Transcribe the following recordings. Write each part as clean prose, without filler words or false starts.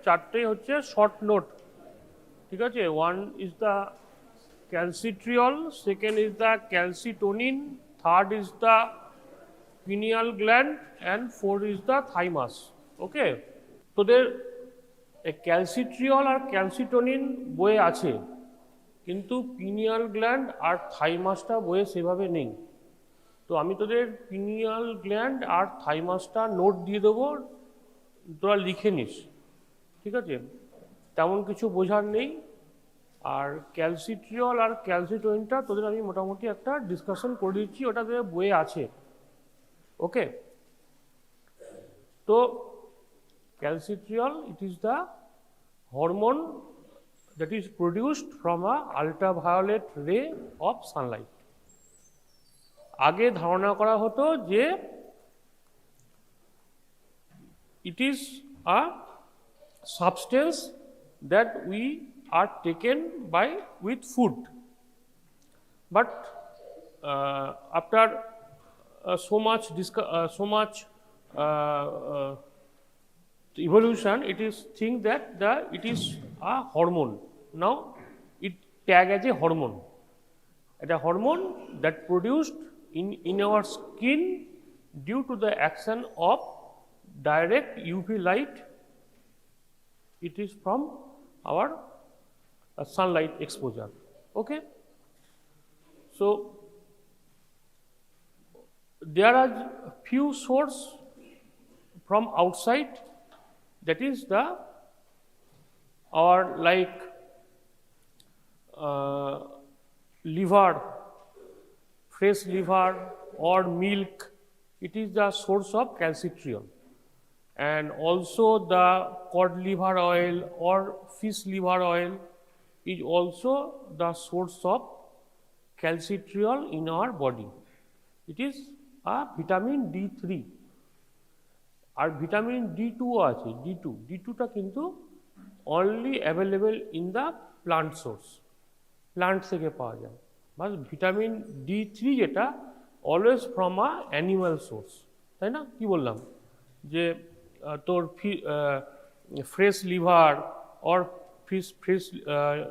চারটেই হচ্ছে short note, ঠিক আছে। One is the calcitriol, second is the calcitonin, third is the pineal gland and fourth is the thymus. Okay, তোদের calcitriol আর calcitonin বইয়ে আছে, কিন্তু pineal gland আর থাইমাসটা বইয়ে সেভাবে নেই। তো আমি তোদের পিনিয়াল গ্ল্যান্ড আর থাইমাসটা নোট দিয়ে দেবো, তোরা লিখে নিস, ঠিক আছে। তেমন কিছু বোঝার নেই। আর ক্যালসিট্রিয়ল আর ক্যালসিটোনিনটা তোদের আমি মোটামুটি একটা ডিসকাশন করে দিচ্ছি, ওটা তোদের বইয়ে আছে। ওকে, তো calcitriol, it is the hormone that is produced from a ultraviolet ray of sunlight. আগে ধারণা করা হতো যে it is a substance that we are taken by with food, but after so much evolution, it is think that it is a hormone. Now it tag as a hormone. It's a hormone that produced in our skin due to the action of direct UV light. It is from our sunlight exposure. Okay, so there are few source from outside, that is the our like liver, fresh liver or milk. It is the source of calcitriol, and also the cod liver oil or fish liver oil is also the source of calcitriol in our body. It is a vitamin D3. আর vitamin D2 আছে, D2টা কিন্তু only available in the plant source, plant থেকে পাওয়া যায়। বাস vitamin D3 যেটা always from a animal source, তাই না? কি বললাম যে তোর ফ্রেশ লিভার অর ফ্রেশ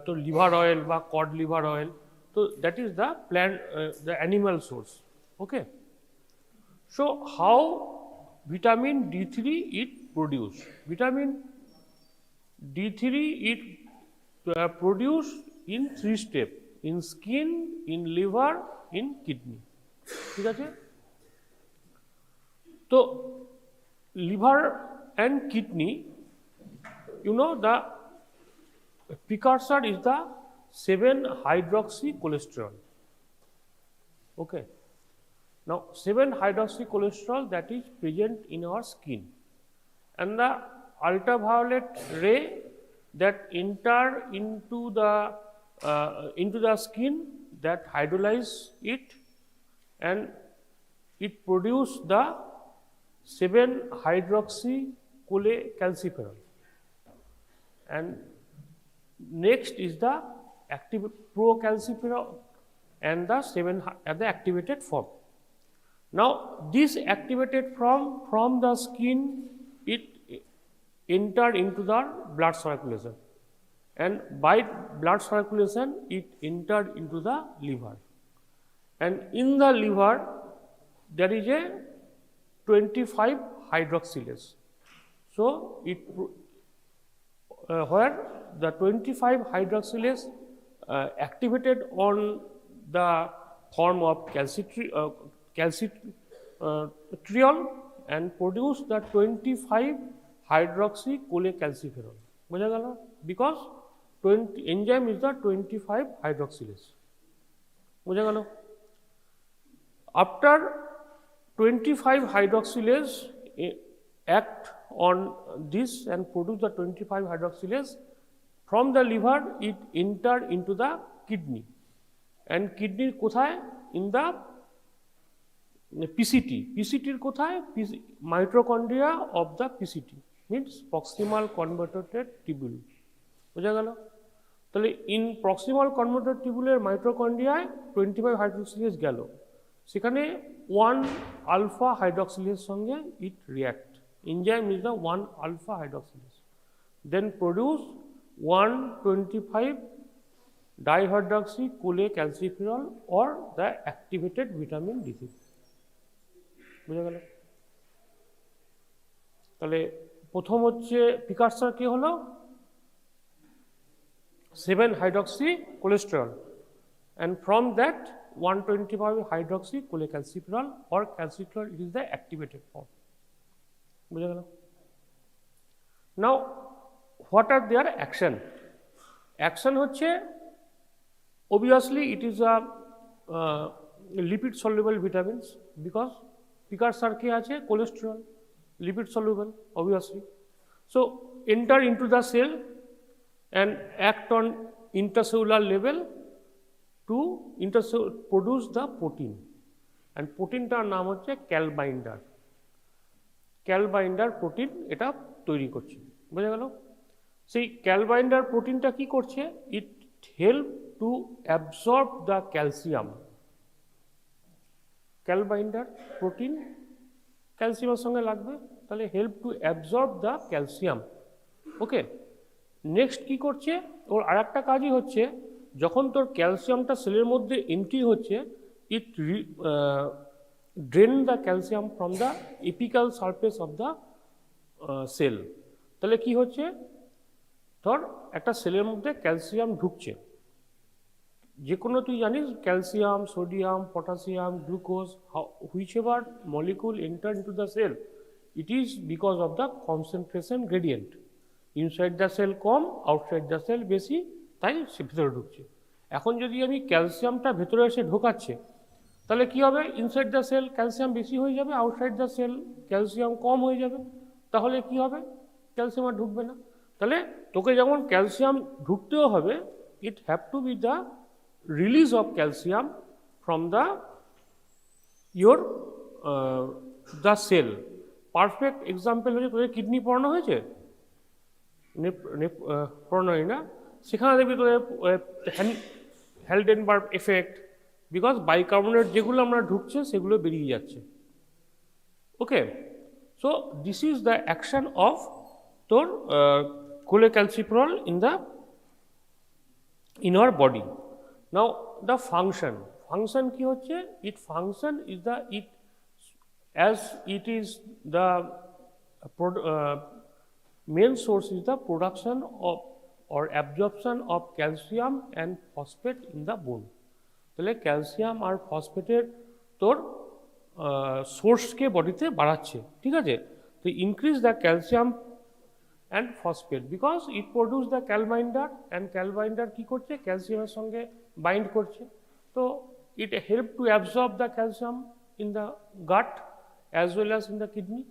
তোর লিভার অয়েল বা কড লিভার অয়েল, তো that is the plant, the animal source. Okay, so how vitamin D3 it produce? Vitamin D3 it produce in 3 steps: in skin, in liver, in kidney. ঠিক আছে, তো liver and kidney, you know, the precursor is the 7-hydroxycholesterol. Okay, now 7-hydroxycholesterol that is present in our skin, and the ultraviolet ray that enter into the skin that hydrolyze it, and it produce the 7-hydroxycalciferol. And next is the active procalciferol and the 7 at the activated form. Now this activated from the skin, it enter into the blood circulation, and by blood circulation it entered into the liver, and in the liver there is a 25 hydroxylase. So it where the 25 hydroxylase activated on the form of calcitriol and produce the 25 hydroxycholecalciferol. বোঝা গেল? Because enzyme is the 25 hydroxylase. বোঝা গেল? After 25 hydroxylase act on this and produce the 25 hydroxylase, from the liver it enter into the kidney, and kidney কোথায়? In the PCT. PCT এর কোথায়? Mitochondria of the PCT means proximal convoluted tubule. বোঝা গেল? তাহলে in proximal convoluted tubule এর মাইটোকন্ড্রিয়ায় 25 হাইড্রোক্সিলেজ গেল, সেখানে 1 alpha hydroxylase সঙ্গে it react. Enzyme is the 1 alpha hydroxylase. then produce 125 dihydroxycholecalciferol or the activated vitamin D3. বুঝা গেল? তাহলে প্রথম হচ্ছে প্রিকারসর কি হলো 7-hydroxycholesterol and from that 125 hydroxycholecalciferol or calciferol, it is the activated form. বুঝা গেল? Now what are their action? Action হচ্ছে obviously it is a lipid soluble vitamins because precursor কি আছে cholesterol, lipid soluble obviously. So enter into the cell and act on intercellular level to produce the protein, and protein টার নাম হচ্ছে cal binder. Cal binder protein এটা তৈরি করছে, বুঝা গেল? সেই cal binder প্রোটিনটা কি করছে? It help to absorb the calcium. Cal binder protein ক্যালসিয়ামের সঙ্গে লাগবে, তাহলে help to absorb the calcium. Okay, next কি করছে? ওর আর একটা কাজই হচ্ছে যখন তোর ক্যালসিয়ামটা সেলের মধ্যে এন্ট্রি হচ্ছে, it drain the calcium from the apical surface of the cell. তাহলে কি হচ্ছে? ধর একটা সেলের মধ্যে ক্যালসিয়াম ঢুকছে, যে কোনো তুই জানিস calcium, sodium, potassium, glucose, whichever molecule enter into the cell, it is because of the concentration gradient. Inside the cell কম, আউটসাইড দ্য সেল বেশি, তাই সে ভেতরে ঢুকছে। এখন যদি আমি ক্যালসিয়ামটা ভেতরে এসে ঢোকাচ্ছে, তাহলে কি হবে? ইনসাইড দ্য সেল ক্যালসিয়াম বেশি হয়ে যাবে, আউটসাইড দ্য সেল ক্যালসিয়াম কম হয়ে যাবে। তাহলে কি হবে? ক্যালসিয়াম আর ঢুকবে না। তাহলে তোকে যেমন ক্যালসিয়াম ঢুকতেও হবে, ইট have two B the release of calcium from the your the cell. Perfect example হচ্ছে তোদের কিডনি পড়ানো হয়েছে, পড়ানো হয় না? সেখানে দেখবি তোদের হেলডেনবার্গ এফেক্ট, বিকজ বাইকার্বনেট যেগুলো আমরা ঢুকছে সেগুলো বেরিয়ে যাচ্ছে। Okay, so this is the action of তোর cholecalciferol in our body. Now the function কি হচ্ছে? It function is the as it is the main source is the production of or absorption of calcium and phosphate in the bone. তাহলে calcium আর ফসফেটের তোর সোর্সকে বডিতে বাড়াচ্ছে, ঠিক আছে? তো increase the calcium and phosphate because it produce the cal binder, and cal binder কি করছে? ক্যালসিয়ামের সঙ্গে বাইন্ড করছে। তো it help to absorb the calcium in the gut as well as in the kidney.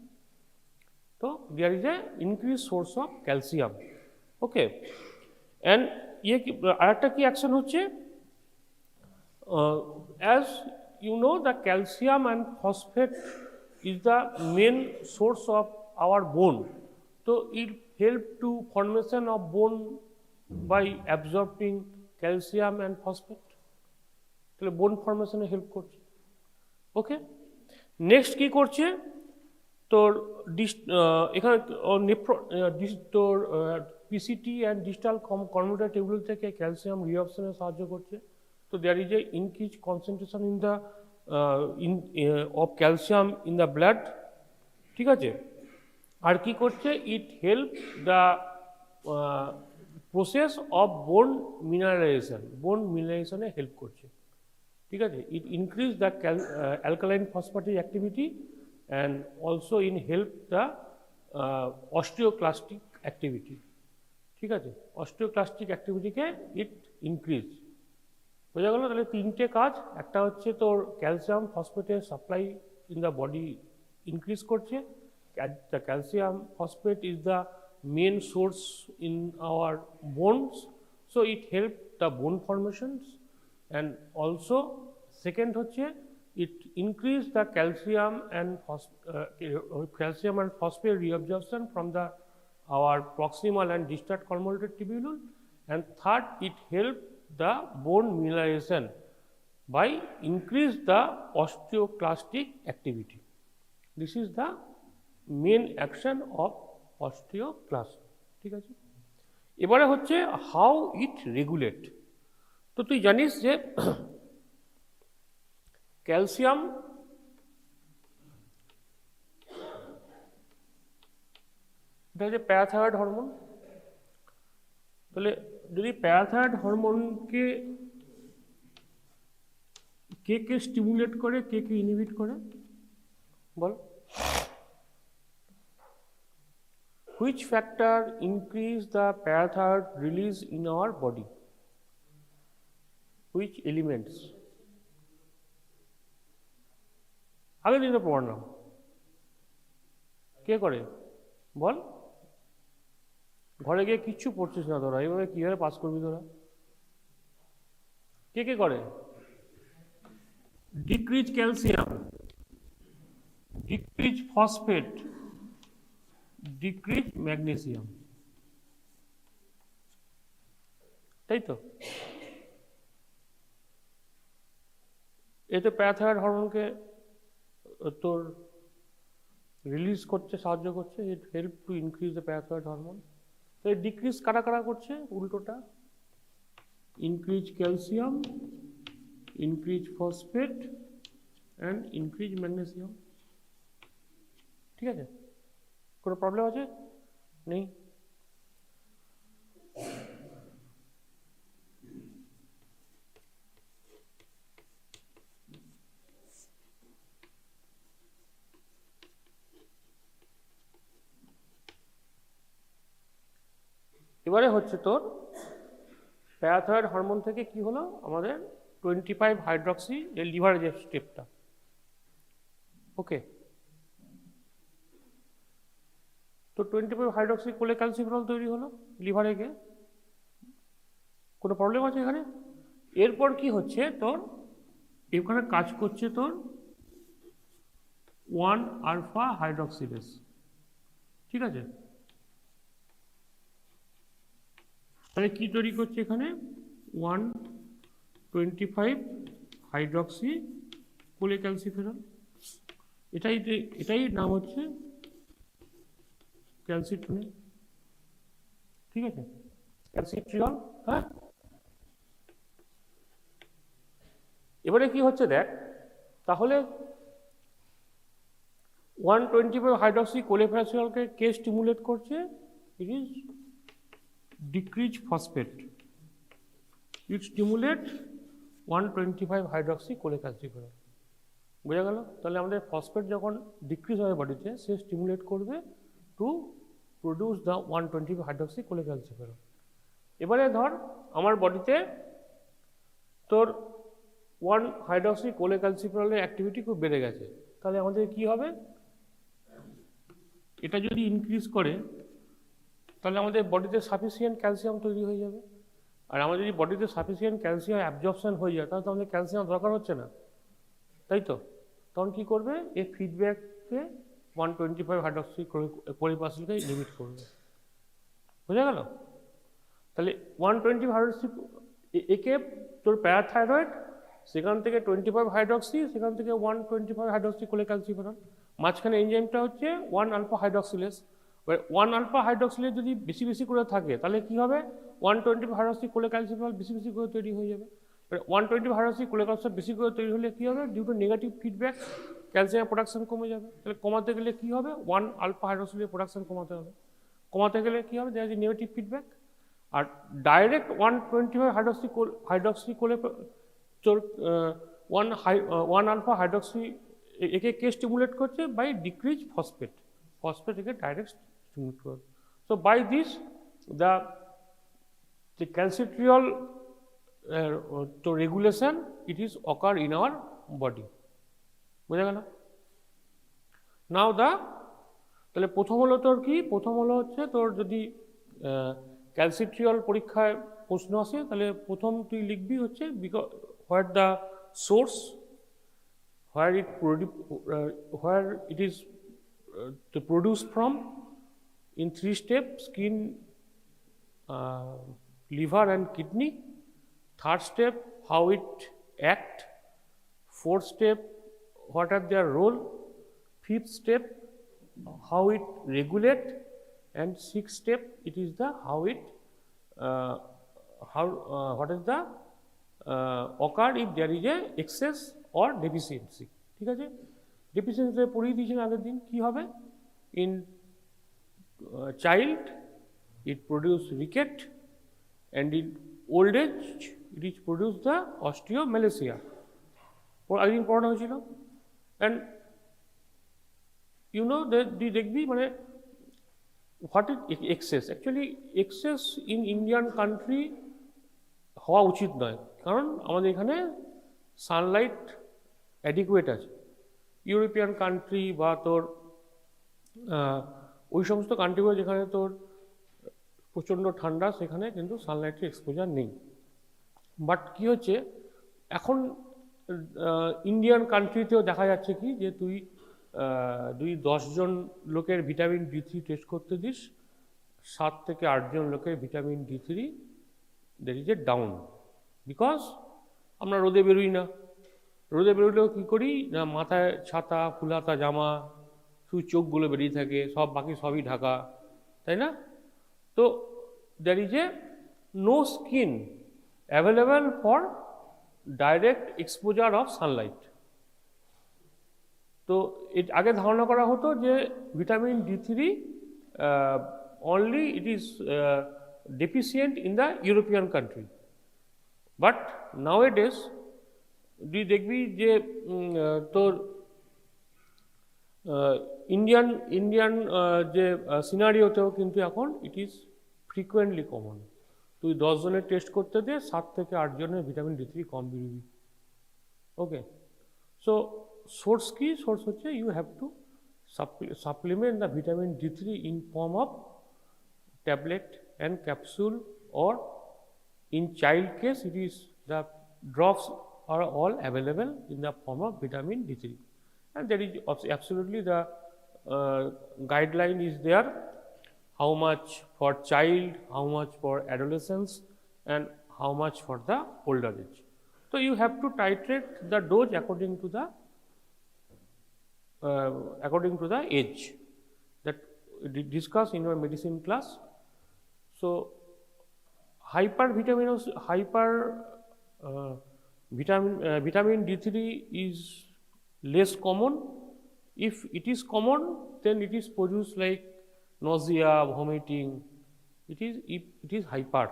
So there is a increased source of calcium. Okay, and আরেকটা কি action হচ্ছে? As you know, the calcium and phosphate is the main source of our bone. So it help to formation of bone by absorbing calcium and phosphate. তাহলে বোন ফর্মেশনে help করছে। ওকে, next কি করছে? তোর এখানে তোর পিসিটি অ্যান্ড ডিস্টাল কর্মোটার টেবিল থেকে ক্যালসিয়াম রিঅবশনে সাহায্য করছে। তো there is a increase concentration in the of calcium in the blood, ঠিক আছে? আর কি করছে? It help the process of bone mineralization, bone মিনারেলাইজেশনে হেল্প করছে, ঠিক আছে? ইট ইনক্রিজ দ্য অ্যালকালাইন ফসফেটের activity and also in help the osteoclastic activity, ঠিক আছে? অস্টিওক্লাস্টিক অ্যাক্টিভিটিকে ইট ইনক্রিজ। বোঝা গেল? তাহলে তিনটে কাজ, একটা হচ্ছে তোর ক্যালসিয়াম ফসফেটের supply in the body increase করছে। The calcium phosphate is the main source in our bones, so it helps the bone formations, and also second হচ্ছে it increase the calcium and phosphate reabsorption from the our proximal and distal columnar tubule, and third it helps the bone mineralization by increase the osteoclastic activity. This is the main action of osteoclast. ঠিক আছে, এবারে হচ্ছে how it regulate. তো তুই জানিস যে calcium এটা হচ্ছে প্যারাথাইরয়েড হরমোন। তাহলে যদি প্যারাথাইরয়েড হরমোনকে কে কে স্টিমুলেট করে, কে কে ইনহিবিট করে বল? Which factor increase the parathyroid release in our body? Which elements? আগের দিনে পড়লাম, কে করে বল? ঘরে গিয়ে কিচ্ছু পড়ছিস না তোরা, এইভাবে কীভাবে পাস করবি তোরা? কে কে করে? Decrease calcium, decrease phosphate, decrease magnesium, তাই তো? এতে প্যারাথাইরয়েড হরমোনকে তোর রিলিজ করতে সাহায্য করছে, it help to increase the parathyroid hormone. তো ডিক্রিজ কারা কারা করছে? উল্টোটা, increase calcium, increase phosphate and increase magnesium. ঠিক আছে, কোনো প্রবলেম আছে? নেই। এবারে হচ্ছে তোর প্যারাথাইরয়েড হরমোন থেকে কি হলো আমাদের 25 হাইড্রক্সি যে লিভারের যে স্টেপটা, ওকে। তো 25 হাইড্রক্সি কোলেক্যালসিফেরল তৈরি হলো লিভারে গিয়ে, কোনো প্রবলেম আছে এখানে? এরপর কি হচ্ছে তোর এখানে কাজ করছে তোর 1 আলফা হাইড্রক্সিলেস, ঠিক আছে? তাহলে কি তৈরি করছে এখানে? 125 হাইড্রক্সি কোলেক্যালসিফেরল, এটাই নাম হচ্ছে ক্যালসিট্রিন, ঠিক আছে? ক্যালসিট্রিয়ল। হ্যাঁ, এবারে কি হচ্ছে দেখ, তাহলে 125 হাইড্রক্সি কোলেক্যালসিফেরলকে কে স্টিমুলেট করছে? It is decrease phosphate, it stimulate 125 hydroxy cholecalciferol. বোঝা গেল? তাহলে আমাদের ফসফেট যখন ডিক্রিজ হয় বডিতে, সে স্টিমুলেট করবে to produce the 125 hydroxy cholecalciferol. এবারে ধর আমার বডিতে তোর 1 হাইড্রক্সি কোলেক্যালসিফেরলের অ্যাক্টিভিটি খুব বেড়ে গেছে, তাহলে আমাদের কি হবে? এটা যদি ইনক্রিজ করে তাহলে আমাদের বডিতে সাফিসিয়েন্ট ক্যালসিয়াম তৈরি হয়ে যাবে, আর আমাদের যদি বডিতে সাফিসিয়েন্ট ক্যালসিয়াম অ্যাবজর্পশন হয়ে যায় তাহলে তো আমাদের ক্যালসিয়াম দরকার হচ্ছে না, তাই তো? তখন কি করবে? এই ফিডব্যাককে 125 হাইড্রক্সি কোলেক্যালসিফেরলকে লিমিট করবে। বোঝা গেল? তাহলে 120 হাইড্রক্সি একে তোর প্যারাথাইরয়েড, সেখান থেকে 25 হাইড্রক্সি, সেখান থেকে 125 হাইড্রক্সি কোলেক্যালসিফেরল, মাঝখানে এনজাইমটা হচ্ছে 1 আলফা হাইড্রক্সিলেস। 1 আলফা হাইড্রক্সিলেস যদি বেশি বেশি করে থাকে তাহলে কি হবে? 125 হাইড্রক্সি কোলেক্যালসিফেরল বেশি বেশি করে তৈরি হয়ে যাবে। 120 হাইড্রক্সি কোলেক্যালসিফেরল বেশি করে তৈরি হলে কি হবে? Due to negative feedback calcium production কমে যাবে। তাহলে কমাতে গেলে কি হবে? 1 আলফা হাইড্রক্সিলের প্রোডাকশন কমাতে হবে। কমাতে গেলে কি হবে? There is negative feedback. আর ডাইরেক্ট 125 হাইড্রক্সি কোলে তোর 1 আলফা হাইড্রক্সি একে কে স্টিমুলেট করছে? বাই ডিক্রিজ ফসফেট, ফসফেট একে ডাইরেক্ট স্টিমুলেট করবে। So by this the calcitriol তো regulation it is occur in our body. বোঝা গেল? নাও তাহলে প্রথম হলো তোর কি? প্রথম হলো হচ্ছে তোর যদি ক্যালসিট্রিয়ল পরীক্ষায় প্রশ্ন আসে তাহলে প্রথম তুই লিখবি হচ্ছে what the source, where it is to produce from in 3 steps: skin, liver and kidney. 3rd step, how it act. 4th step, what are their role. 5th step, how it regulate. and sixth step, it is the what is the occur if there is a excess or deficiency. ঠিক আছে, deficiency পড়িয়ে দিয়েছেন আগের দিন কি হবে। In child it produce ricket, and in old age it is produce the osteomalacia. আগের দিন পড়ানো হয়েছিল। and you know that দেখবি মানে what is excess, actually excess in Indian country হওয়া উচিত নয়, কারণ আমাদের এখানে সানলাইট অ্যাডিকুয়েট আছে। ইউরোপিয়ান কান্ট্রি বা তোর ওই সমস্ত কান্ট্রিগুলো যেখানে তোর প্রচণ্ড ঠান্ডা, সেখানে কিন্তু সানলাইটের এক্সপোজার নেই। বাট কী হচ্ছে এখন ইন্ডিয়ান কান্ট্রিতেও দেখা যাচ্ছে কি যে তুই 10 জন লোকের ভিটামিন D3 টেস্ট করতে দিস, 7 থেকে 8 জন লোকের vitamin D3 there is a down, because আমরা রোদে বেরোই না। রোদে বেরোলেও কী করি না, মাথায় ছাতা, ফুলহাতা জামা, শুধু চোখগুলো বেরিয়ে থাকে, সব বাকি সবই ঢাকা, তাই না? তো there is a no skin available for direct exposure of sunlight. তো আগে ধারণা করা হতো যে vitamin D3 only it is deficient in the European country, but nowadays তুই দেখবি যে তোর ইন্ডিয়ান যে সিনারিওতেও কিন্তু এখন ইট ইজ ফ্রিকুয়েন্টলি কমন। তুই 10 জনের টেস্ট করতে দে, 7 থেকে 8 জনের ভিটামিন D3 কম বেরোবি। ওকে, সো সোর্স কি? সোর্স হচ্ছে you have to supplement the vitamin D3 in form of tablet and capsule, or in child case it is the drops are all available in the form of vitamin D3, and there is absolutely the guideline is there, how much for child, how much for adolescents, and how much for the older age. So you have to titrate the dose according to the age that discuss in your medicine class. So vitamin D3 is less common. If it is common, then it is produced like nausea, vomiting. It is hyper,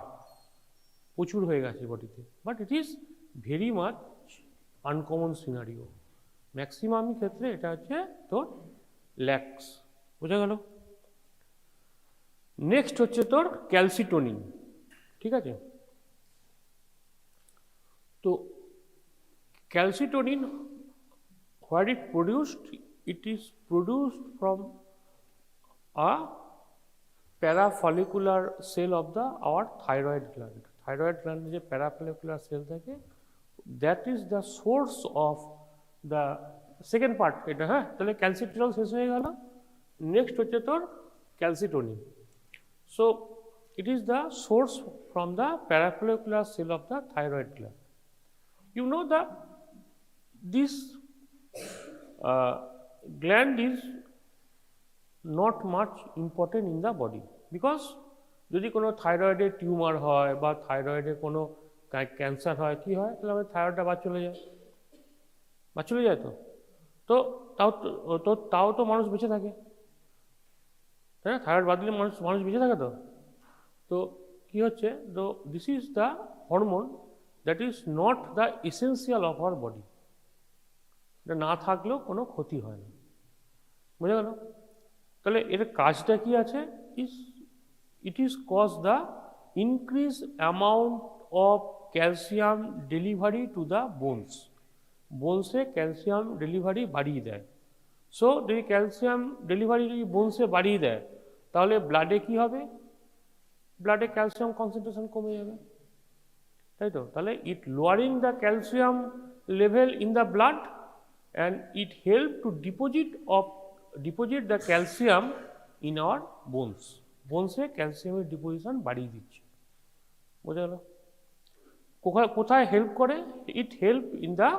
প্রচুর হয়ে গেছে বডিতে, but it is very much uncommon scenario. Maximum ক্ষেত্রে এটা হচ্ছে তোর ল্যাক্স। বোঝা গেল? নেক্সট হচ্ছে তোর ক্যালসিটোনিন। ঠিক আছে, তো calcitonin where it produced, it is produced from a parafollicular cell of the our thyroid gland. Thyroid গ্ল্যান্ডে যে প্যারাফলিকুলার সেল থাকে, that is the source of the second part এটা। হ্যাঁ, তাহলে ক্যালসিট্রিয়ল শেষ হয়ে গেল। নেক্সট হচ্ছে তোর calcitonin. So it is the source from the parafollicular cell of the thyroid gland. You know that this gland is not much important in the body, because যদি কোনো থাইরয়েডের টিউমার হয় বা থাইরয়েডে কোনো ক্যান্সার হয়, কি হয়, তাহলে আমাদের থাইরয়েডটা বাদ চলে যায়। তো তাও তো মানুষ বেঁচে থাকে, তাই না? থাইরয়েড বাদ দিলে মানুষ বেঁচে থাকে। তো কী হচ্ছে, তো this is the hormone that is not the essential of our body. এটা না থাকলেও কোনো ক্ষতি হয় না। বোঝা গেল? তাহলে এর কাজটা কি আছে? It is cause the increase amount of calcium delivery to the bones. বোনসে ক্যালসিয়াম ডেলিভারি বাড়িয়ে দেয়। সো যদি ক্যালসিয়াম ডেলিভারি যদি বোনসে বাড়িয়ে দেয়, তাহলে ব্লাডে কি হবে? ব্লাডে ক্যালসিয়াম কনসেন্ট্রেশন কমে যাবে, তাই তো? তাহলে it lowering the calcium level in the blood, and it help to deposit the calcium in our bones. বোনসে ক্যালসিয়ামের ডিপোজিশন বাড়িয়ে দিচ্ছে। বোঝা গেল? কোথায় হেল্প করে? It help in the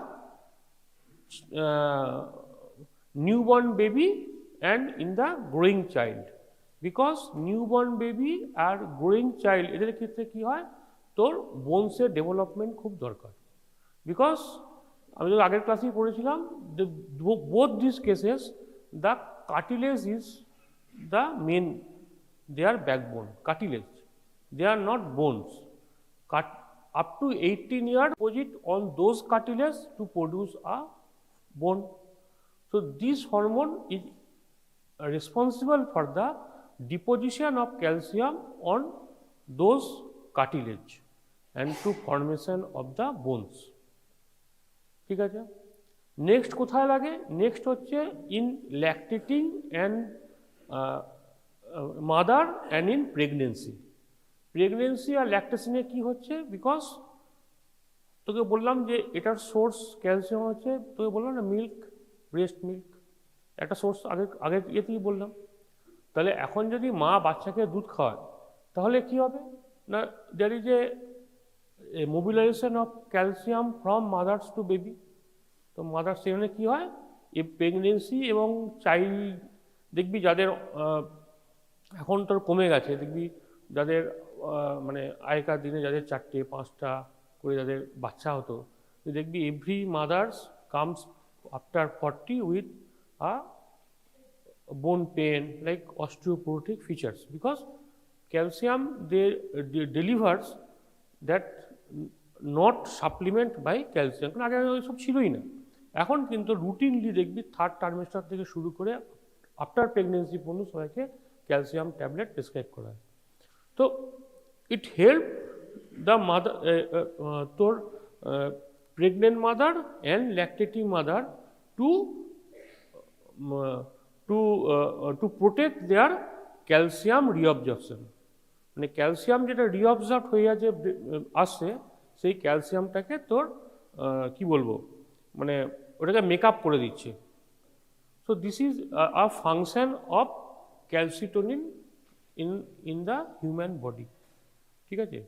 newborn baby and in the growing child. Because newborn baby আর growing child এদের ক্ষেত্রে কী হয়, তোর বোনসের ডেভেলপমেন্ট খুব দরকার। বিকজ আমি যদি আগের ক্লাসেই পড়েছিলাম, both this cases the cartilage is the main, they are backbone, cartilage, they are not bones. Up to 18 years deposit on those cartilage to produce a bone. So this hormone is responsible for the deposition of calcium on those cartilage and to formation of the bones. ঠিক আছে, next কোথায় লাগে, next হচ্ছে in lactating and mother and in pregnancy. Pregnancy আর ল্যাকটেশনে কী হচ্ছে, because তোকে বললাম যে এটার সোর্স ক্যালসিয়াম হচ্ছে, তোকে বললাম না মিল্ক, ব্রেস্ট মিল্ক একটা সোর্স, আগের ইয়েতেই বললাম। তাহলে এখন যদি মা বাচ্চাকে দুধ খাওয়ায় তাহলে কি হবে না, there is a mobilisation of calcium from mothers to baby. তো মাদার সেখানে কী হয়, এই প্রেগনেন্সি এবং চাইল্ড দেখবি যাদের এখন তোর কমে গেছে, দেখবি যাদের মানে আগেকার দিনে যাদের 4টে 5টা করে যাদের বাচ্চা হতো, দেখবি every mothers comes after 40 with a bone pain like osteoporotic features, because calcium they delivers that not supplement by calcium, কারণ আগে ওইসব ছিলই না। এখন কিন্তু রুটিনলি দেখবি 3rd ট্রাইমেস্টার থেকে শুরু করে আফটার প্রেগনেন্সি পর্যন্ত সবাইকে ক্যালসিয়াম ট্যাবলেট প্রেসক্রাইব করা হয়। তো ইট হেল্প দ্য মাদার, তোর pregnant mother and lactating mother to to protect their calcium reabsorption. মানে ক্যালসিয়াম যেটা রিঅবজর্ব হয়ে যে আসছে, সেই ক্যালসিয়ামটাকে তোর কি বলবো, মানে ওটাকে মেকআপ করে দিচ্ছে। So this is a function of calcitonin in the human body. ঠিক আছে,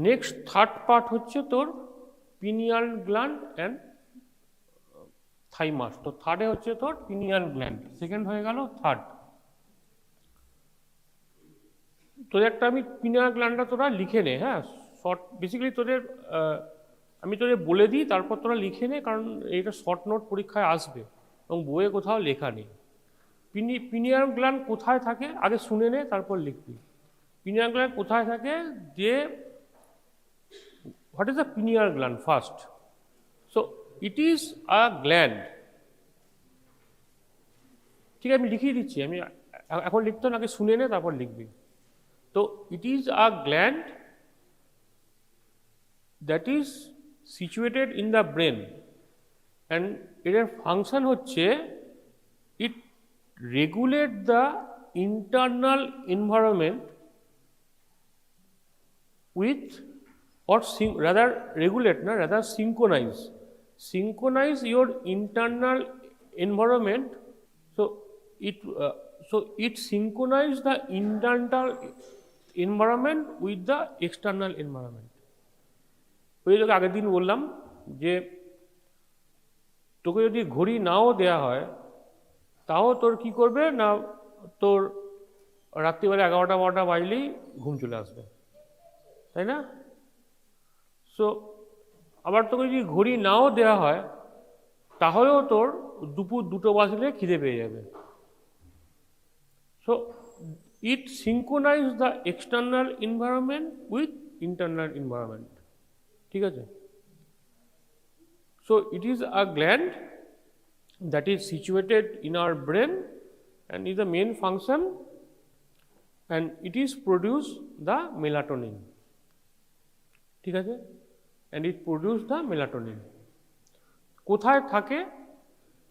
নেক্সট থার্ড পার্ট হচ্ছে তোর পিনিয়াল গ্ল্যান্ড অ্যান্ড থাইমাস। তো থার্ডে হচ্ছে তোর পিনিয়াল গ্ল্যান্ড, সেকেন্ড হয়ে গেল থার্ড। তোদের একটা আমি পিনিয়াল গ্ল্যান্ডটা তোরা লিখে নে, হ্যাঁ, শর্ট বেসিক্যালি তোদের আমি তোদের বলে দিই, তারপর তোরা লিখে নে, কারণ এইটা শর্ট নোট পরীক্ষায় আসবে এবং বইয়ে কোথাও লেখা নেই। পিনিয়াল গ্ল্যান্ড কোথায় থাকে আগে শুনে নে, তারপর লিখবি। পিনিয়াল গ্ল্যান্ড কোথায় থাকে, যে what is the pineal gland first. So it is a gland, ঠিক আছে, আমি লিখিয়ে দিচ্ছি, আমি এখন লিখতে না, আগে শুনে নে তারপর লিখবি। তো it is a gland that is situated in the brain and এর ফাংশন হচ্ছে it regulate the internal environment with or rather regulate na rather synchronize your internal environment, so it synchronize the internal environment with the external environment। ওই তোকে আগের দিন বললাম যে তোকে যদি ঘড়ি নাও দেয়া হয় তাও তোর কি করবে না, তোর রাত্রিবেলা 11টা 12টা বাজলেই ঘুম চলে আসবে, তাই না? সো আবার তোকে যদি ঘড়ি নাও দেয়া হয় তাহলেও তোর দুপুর 2টো বাজলে খিদে পেয়ে যাবে। So it synchronise the external environment with internal environment, ঠিক আছে? So it is a gland that is situated in our brain and is the main function, and it is produce the melatonin, ঠিক আছে, and it produce the melatonin। কোথায় থাকে,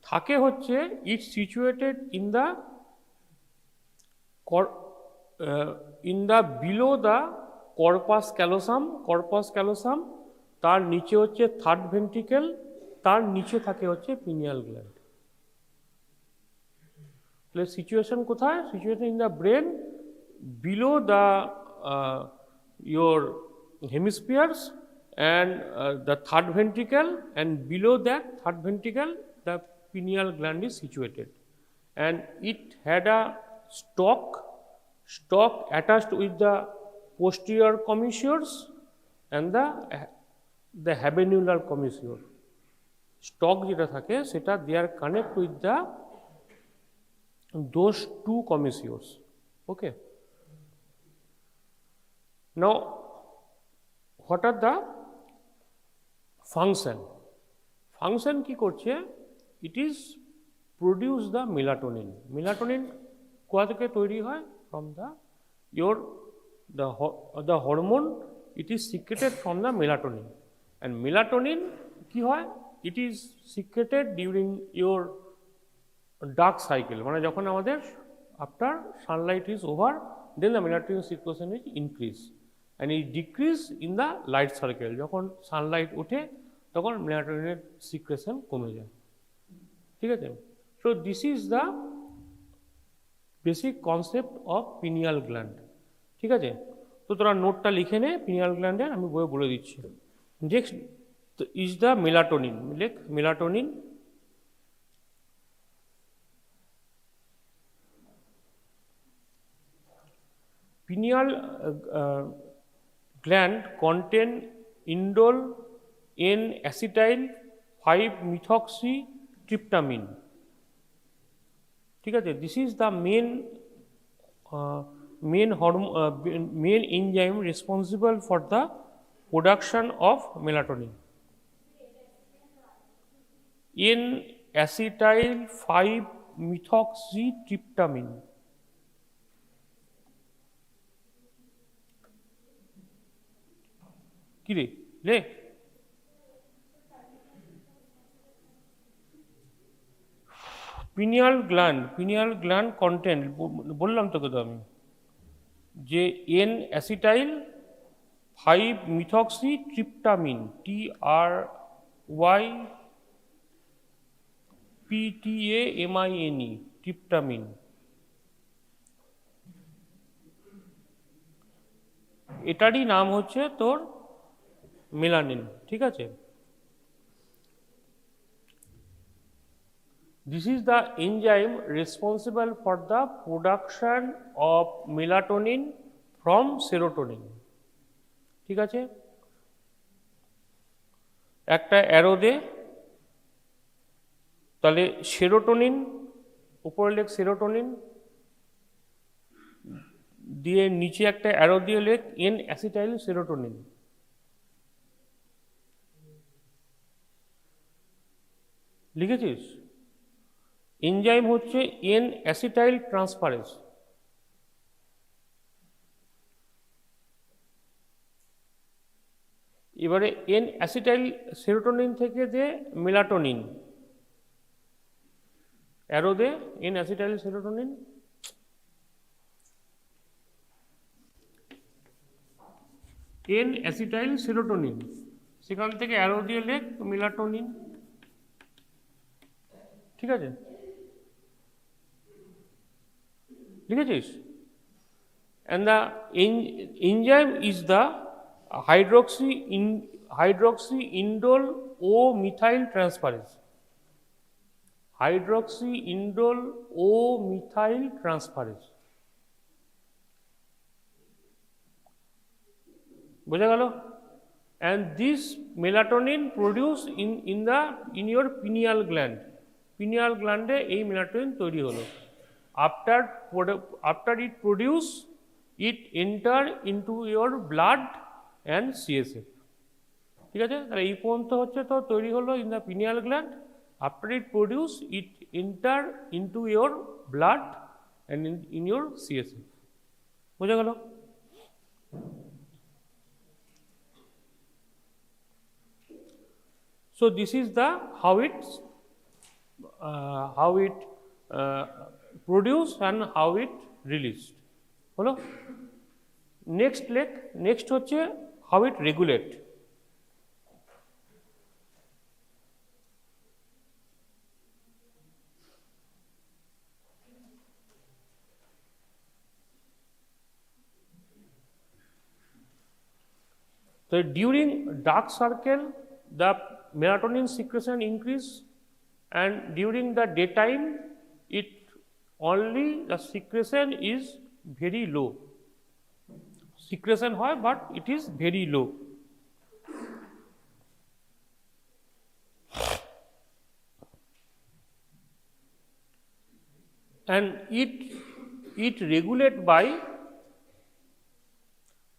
থাকে হচ্ছে it situated in the below the corpus callosum, তার নিচে হচ্ছে third ventricle, তার নিচে থাকে হচ্ছে পিনিয়াল গ্ল্যান্ড। তাহলে সিচুয়েশন কোথায়, situation in the brain below the your hemispheres and the third ventricle, and below that third ventricle the pineal gland is situated, and it had a stalk attached with the posterior commissures and the habenular commissure. Stalk যেটা থাকে সেটা they are connect with those two commissures. Okay. Now, what are the function? Function কি করছে? It is produce the melatonin. Melatonin কোথা থেকে তৈরি হয়? From the hormone, it is secreted from the melatonin. And melatonin কি হয়? It is secreted during your dark cycle. মানে যখন আমাদের after sunlight is over, then the melatonin secretion is increase. And it decrease in the light cycle. যখন Sunlight ওঠে তখন মেলাটোনিনের secretion কমে যায়। ঠিক আছে? So this is the basic concept of pineal gland. ঠিক আছে? তো তোরা নোটটা লিখে নে পিনিয়াল গ্ল্যান্ডের, আমি বইয়ে বলে দিচ্ছি। Next is the melatonin. লেখ melatonin. Pineal gland contain indole N-acetyl 5-methoxytryptamine. ঠিক আছে? This is the main enzyme responsible for the production of melatonin. N-acetyl 5-methoxytryptamine. কি রে লে পিনিয়াল গ্ল্যান্ড কন্টেন্ট বললাম তোকে তো আমি যে এন অ্যাসিটাইল 5-methoxytryptamine TRYPTAMINE ট্রিপ্টামিন। এটারই নাম হচ্ছে তোর মেলানিন। ঠিক আছে? This is the enzyme responsible for the production of melatonin from serotonin. ঠিক আছে? একটা অ্যারো দে, তাহলে সেরোটোনিন উপরে লেখ সেরোটোনিন, দিয়ে নিচে একটা অ্যারো দিয়ে লেখ এন অ্যাসিটাইল সেরোটোনিন। লিখেছিস? এনজাইম হচ্ছে এন অ্যাসিটাইল ট্রান্সফারেজ। এবারে এন অ্যাসিটাইল সেরোটোনিন থেকে যে মেলাটোনিন অ্যারো দে N acetyl serotonin, N acetyl serotonin, সেখান থেকে অ্যারো দিয়ে লেখ মেলাটোনিন। ঠিক আছে? লিখেছিস? and the enzyme is the hydroxyindole O-methyl transferase. Hydroxyindole O-methyl transferase. বোঝা গেল? and this melatonin produced in your pineal gland. pineal gland এই melatonin তৈরি হলো। after it produce, it enter into your blood and CSF. ঠিক আছে? তাহলে এই পর্যন্ত হচ্ছে তো তৈরি হলো in the pineal gland. after it produce, it enter into your blood and in your CSF. বোঝা গেল? So this is the how it produced and how it released. হলো? নেক্সট হচ্ছে how it regulate. So during dark circle, the melatonin secretion increase, and during the daytime it only the secretion is very low. Secretion hoy but it is very low. And it regulated by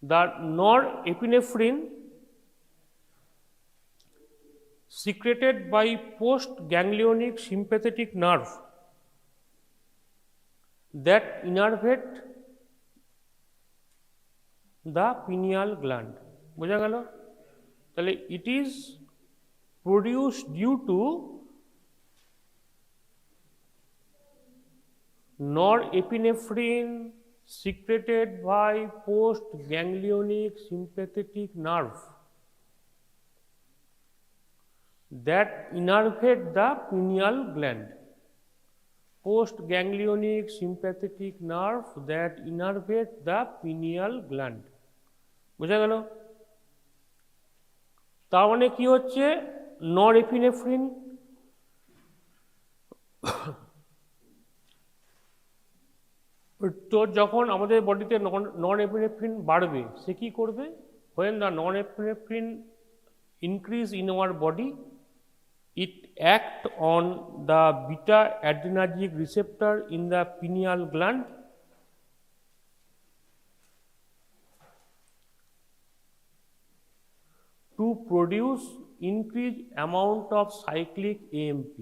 the norepinephrine secreted by postganglionic sympathetic nerve that innervate the pineal gland. বোঝা গেল? তাহলে it is produced due to norepinephrine secreted by postganglionic sympathetic nerve that innervate the pineal gland. Postganglionic sympathetic nerve that innervate the pineal gland. বোঝা গেল? তার মানে কি হচ্ছে norepinephrine তো যখন আমাদের বডিতে নরএপিনেফ্রিন বাড়বে সে কি করবে? when the norepinephrine increase in our body, it act on the beta adrenergic receptor in the pineal gland to produce increased amount of cyclic AMP.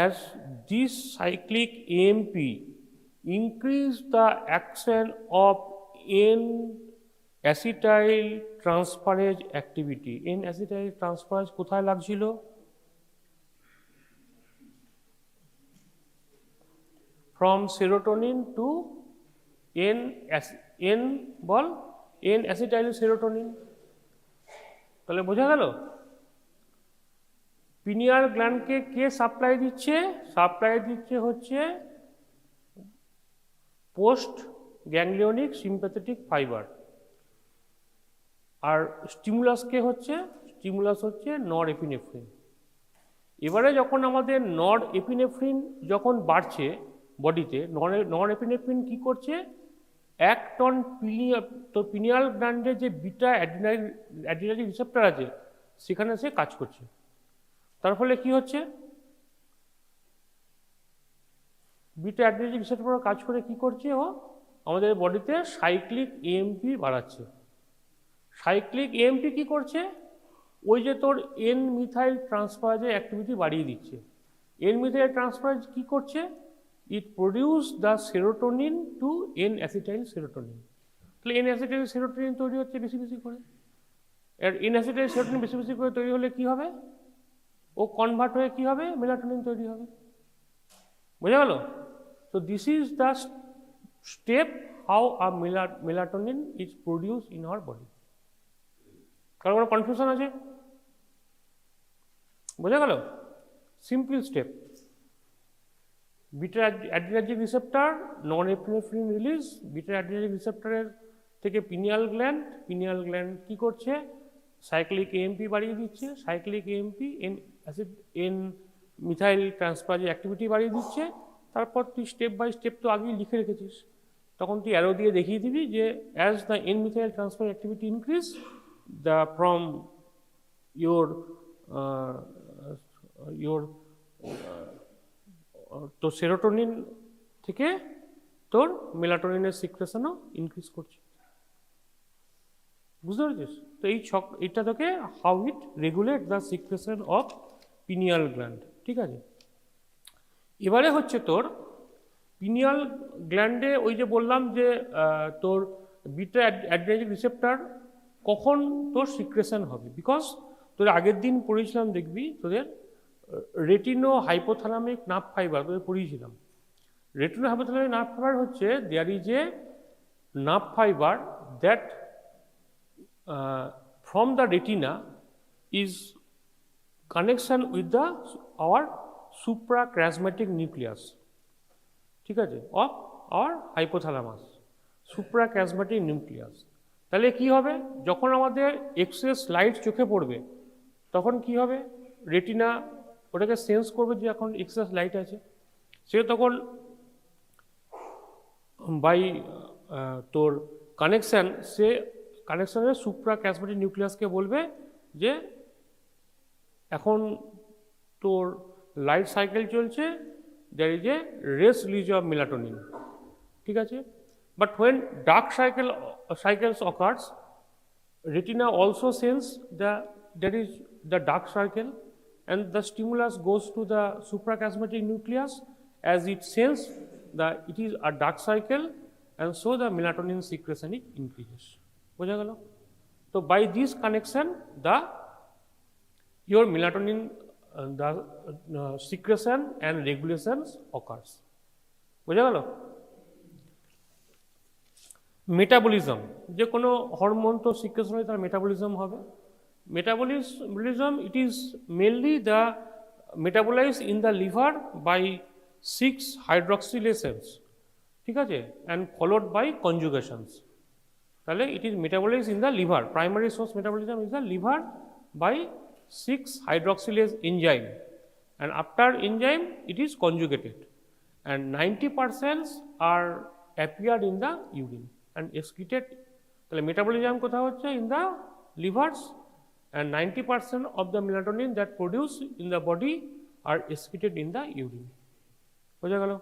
As this cyclic AMP increase the action of N-acetyl transferase activity. N-acetyl transferase কোথায় লাগছিল? From serotonin to N-acetyl serotonin. তাহলে বোঝা গেল? Pineal গ্ল্যান্ডকে কে supply দিচ্ছে? Supply দিচ্ছে হচ্ছে post ganglionic sympathetic fibre. আর stimulus কে হচ্ছে? Stimulus হচ্ছে নরএপিনেফ্রিন। এবারে যখন আমাদের নরএপিনেফ্রিন যখন বাড়ছে বডিতে, নরএপিনেফ্রিন কি করছে? অ্যাক্ট অন পিনিয়াল গ্ল্যান্ডের যে বিটা অ্যাড্রিনার্জিক রিসেপ্টর আছে সেখানে সে কাজ করছে। তার ফলে কি হচ্ছে? বিটা অ্যাড্রিনার্জিক রিসেপ্টর কাজ করে কি করছে? ও আমাদের বডিতে সাইক্লিক এএমপি বাড়াচ্ছে। সাইক্লিক এএমপি কি করছে? ওই যে তোর এন মিথাইল ট্রান্সফারেজের অ্যাক্টিভিটি বাড়িয়ে দিচ্ছে। এন মিথাইল ট্রান্সফারেজ কি করছে? It produce the serotonin to N acetyl serotonin. তাহলে এন অ্যাসিটাইল সেরোটোনিন তৈরি হচ্ছে বেশি বেশি করে। আর এন অ্যাসিটাইল সেরোটোনিন বেশি বেশি করে তৈরি হলে কি হবে? ও কনভার্ট হয়ে কি হবে? মেলাটোনিন তৈরি হবে। বোঝা গেল? তো this is the step how a melatonin is produce in our body. কারণ কোনো কনফিউশন আছে? বোঝা গেল? Simple step. Beta adrenergic receptor, norepinephrine release, beta adrenergic রিসেপ্টরের থেকে পিনিয়াল গ্ল্যান্ড কি করছে? সাইক্লিক এএমপি বাড়িয়ে দিচ্ছে। Cyclic AMP N methyl transferase activity বাড়িয়ে দিচ্ছে। তারপর তুই স্টেপ বাই স্টেপ তো আগেই লিখে রেখেছিস, তখন তুই অ্যারো দিয়ে দেখিয়ে দিবি যে as the N methyl transfer activity increase the from your তো সেরোটোনিন থেকে তোর মেলাটোনিনের সিক্রেশনও ইনক্রিজ করছে। বুঝতে পেরেছিস? তো এইটা থেকে how it regulate the secretion of pineal gland. ঠিক আছে, এবারে হচ্ছে তোর পিনিয়াল গ্ল্যান্ডে ওই যে বললাম যে তোর বিটা অ্যাড্রিনার্জিক রিসেপ্টর কখন তোর সিক্রেশন হবে? বিকজ তোর আগের দিন পড়েছিলাম, দেখবি তোদের রেটিনো হাইপোথ্যালামিক নার্ভ ফাইবার তোদের পড়িয়েছিলাম। রেটিনো হাইপোথ্যালামিক নার্ভ ফাইবার হচ্ছে there is a nerve fibre that from the retina is connection with the our suprachiasmatic nucleus. ঠিক আছে, of our hypothalamus, suprachiasmatic nucleus. তাহলে কি হবে, যখন আমাদের এক্সেস লাইট চোখে পড়বে তখন কি হবে, রেটিনা ওটাকে সেন্স করবে যে এখন এক্সেস লাইট আছে, সে তখন বাই তোর কানেকশান, সে কানেকশানের সুপ্রা ক্যাসমেটিক নিউক্লিয়াসকে বলবে যে এখন তোর লাইট সাইকেল চলছে, there is a race release of melatonin, ঠিক আছে। But when dark cycles occurs, retina also sense there is the dark circle, and the stimulus goes to the suprachiasmatic nucleus as it sense that it is a dark cycle, and so the melatonin secretion increases. বোঝা গেল? তো by this connection your melatonin the secretion and regulations occurs. বোঝা গেল? Metabolism, যে কোনো hormone তো secretion হয়, তার মেটাবলিজম হবে। Metabolism it is mainly the metabolise in the liver by 6 hydroxylations, ঠিক আছে, অ্যান্ড ফলোড বাই কনজুগেশনস। তাহলে it is metabolise in the liver, primary source metabolism is the liver by 6 hydroxylase enzyme, and after enzyme it is conjugated, and 90% আর appeared in the urine and excreted. তাহলে metabolism কোথাও হচ্ছে in the livers, and 90% of the melatonin that produced in the body are excreted in the urine. বোঝা গেল?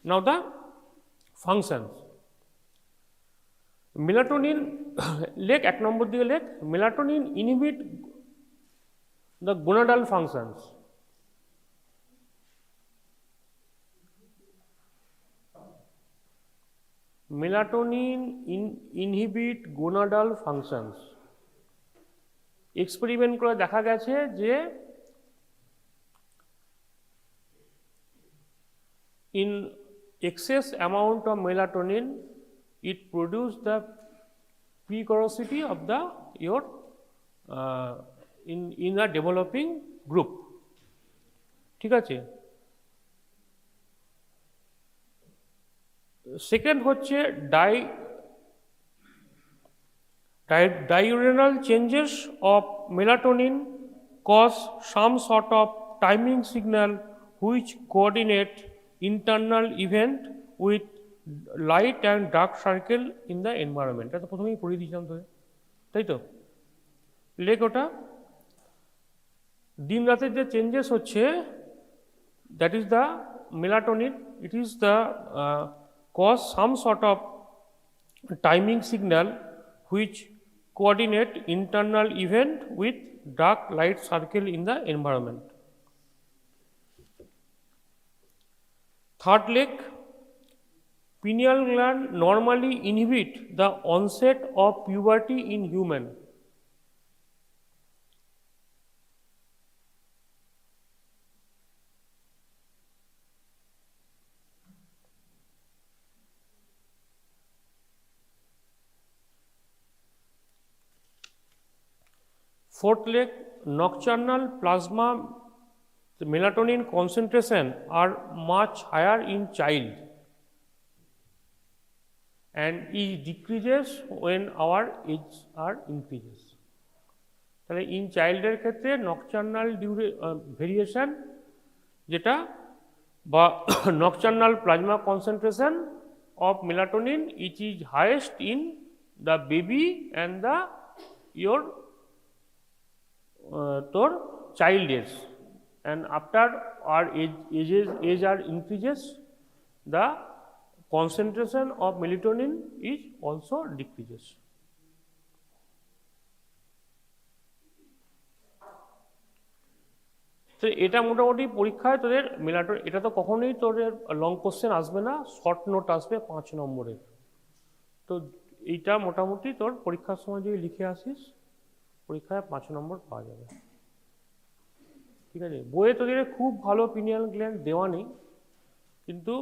Now the functions. Melatonin লেখ, 1 নম্বর দিকে লেখ, melatonin inhibit the gonadal functions. Melatonin inhibit gonadal functions. Experiment করে দেখা গেছে যে in excess amount of melatonin it produce the precorosity of the your in a developing group, ঠিক আছে। সেকেন্ড হচ্ছে diurnal changes of melatonin cause some sort of timing signal which coordinate internal event with light and dark circle in the environment. এটা তো প্রথমেই পড়ে দিয়েছিলাম তোকে, তাই তো? লেখ ওটা, দিন রাতের যে চেঞ্জেস হচ্ছে, that is the melatonin, it is the cause some sort of timing signal which coordinate internal event with dark light circle in the environment. Third leg, pineal gland normally inhibit the onset of puberty in human. Fourth leg, nocturnal plasma melatonin concentration are much higher in child and it decreases when our age are increases. তাহলে in child এর ক্ষেত্রে nocturnal variation যেটা বা nocturnal plasma concentration of melatonin it is highest in the baby and the your তোর child age, and after our age are increases, the concentration of melatonin is also decreases. তো এটা মোটামুটি পরীক্ষায় তোদের melatonin, এটা তো কখনোই তোদের লং কোশ্চেন আসবে না, শর্ট নোট আসবে 5 নম্বরের। তো এইটা মোটামুটি তোর পরীক্ষার সময় যদি লিখে আসিস পরীক্ষায় 5 নম্বর পাওয়া যাবে, ঠিক আছে। বইয়ে তোদের খুব ভালো পিনিয়াল গ্ল্যান্ড দেওয়া নেই, কিন্তু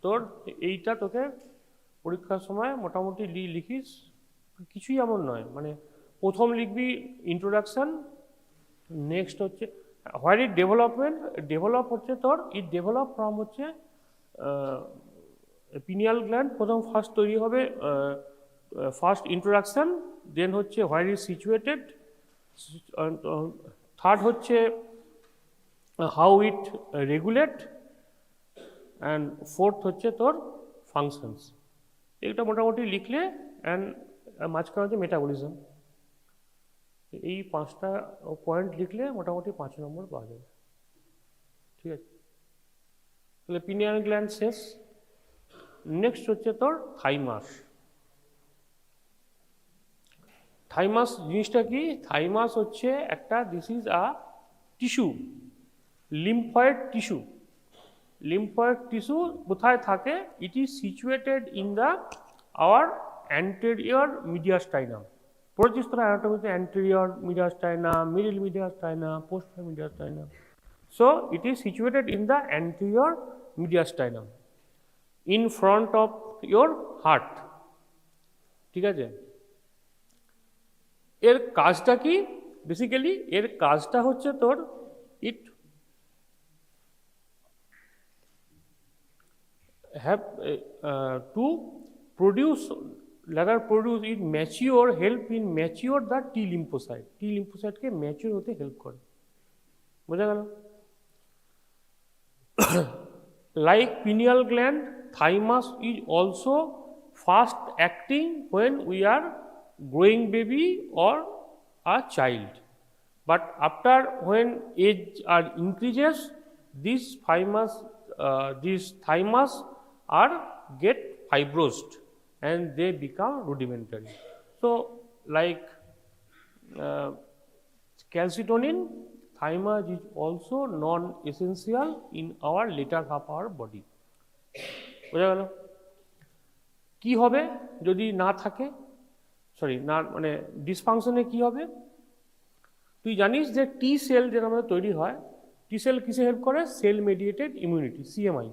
তোর এইটা তোকে পরীক্ষার সময় মোটামুটি লিখিস, কিছুই এমন নয়, মানে প্রথম লিখবি ইন্ট্রোডাকশন, নেক্সট হচ্ছে হোয়ার ইট ডেভেলপ হচ্ছে তোর ইট ডেভেলপ ফ্রম হচ্ছে পিনিয়াল গ্ল্যান্ড প্রথম ফার্স্ট তৈরি হবে ফার্স্ট ইন্ট্রোডাকশন, দেন হচ্ছে হোয়ার ইজ সিচুয়েটেড, থার্ড হচ্ছে how it regulate, and fourth হচ্ছে তোর ফাংশনস। এটা মোটামুটি লিখলে, অ্যান্ড মাঝখানে হচ্ছে মেটাবলিজম। এই 5টা পয়েন্ট লিখলে মোটামুটি 5 নম্বর পাওয়া যাবে। ঠিক আছে, তাহলে পিনিয়াল গ্ল্যান্ড শেষ। নেক্সট হচ্ছে তোর থাইমাস। থাইমাস জিনিসটা কি? থাইমাস হচ্ছে একটা, this is a tissue, lymphoid tissue. Lymphoid tissue কোথায় থাকে? It is situated in the our anterior mediastinum. পড়েছিস তোরা অ্যানাটমিতে anterior mediastinum, middle mediastinum, posterior mediastinum. So it is situated in the anterior mediastinum in front of your heart. ঠিক আছে, এর কাজটা কি? বেসিক্যালি এর কাজটা হচ্ছে তোর, ইট হ্যাভ টু প্রডিউস, লাগার produce it mature, help in mature the T lymphocyte. T লিম্ফোসাইটকে ম্যাচিওর হতে হেল্প করে। বোঝা গেল? Like pineal gland, thymus is also fast acting when we are growing baby or a child. But after when age increases, these thymus are get fibrosed and they become rudimentary. So like calcitonin, thymus is also non-essential in our later half our body. বোঝা গেল? কি হবে যদি না থাকে, sorry না, মানে ডিসফাংশনে কি হবে? তুই জানিস যে টি সেল যেটা আমাদের তৈরি হয়, টি সেল কিসে হেল্প করে? সেল মেডিয়েটেড ইমিউনিটি, সিএমআই,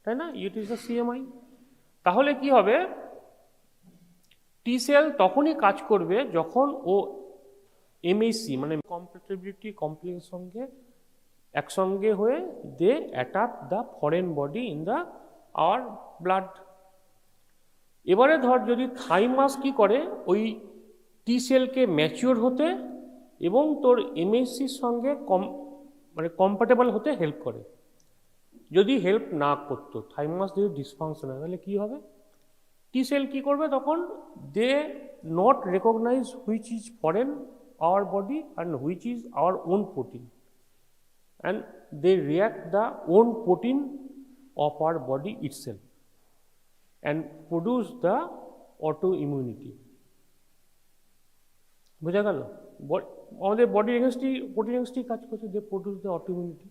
তাই না? It is the CMI. তাহলে কি হবে? টি সেল তখনই কাজ করবে যখন ও এমএসি মানে কম্প্যাটিবিলিটি কমপ্লেক্সের সঙ্গে একসঙ্গে হয়ে they attack the foreign body in the our blood. এবারে ধর যদি থাইমাস কি করে, ওই টি সেলকে ম্যাচিওর হতে এবং তোর এমএসির সঙ্গে মানে কম্প্যাটেবল হতে হেল্প করে। যদি হেল্প না করতো, থাইমাস যদি ডিসফাংশন হয়, তাহলে কী হবে? টি সেল কী করবে তখন? They not recognise which is foreign our body and which is our own protein, and they react the own protein of our body itself and produce the autoimmunity. বোঝা গেল? আমাদের বডি এগেনস্টই প্রোটিন এগেনস্টই কাজ করছে, they produce the autoimmunity.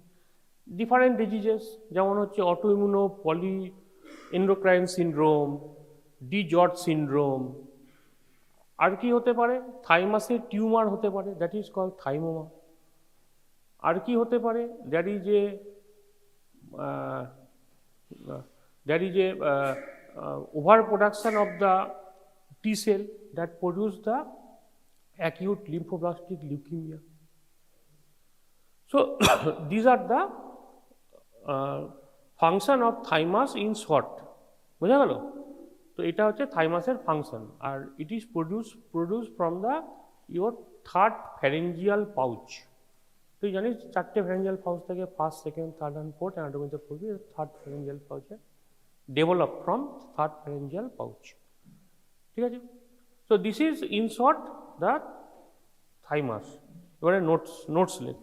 Different diseases যেমন হচ্ছে autoimmuno poly endocrine syndrome, DiGeorge syndrome. আর কি হতে পারে? থাইমাসের টিউমার হতে পারে, দ্যাট ইজ কল থাইমোমা। আর কি হতে পারে? That is a over production of the T cell that produce the acute lymphoblastic leukaemia. So these are the function of thymus in short. বোঝা গেল? তো এটা হচ্ছে থাইমাসের ফাংশন। আর it is produce from the your third pharyngeal pouch. তুই জানিস 4টে ফ্যারেঞ্জিয়াল পাউচ থেকে, first, second, third and fourth অ্যানাটমিতে পড়বি। থার্ড ফ্যারেঞ্জিয়াল পাউচে develop from third pharyngeal pouch. ঠিক আছে? So this is in short the thymus. এবারে নোটস লেখ।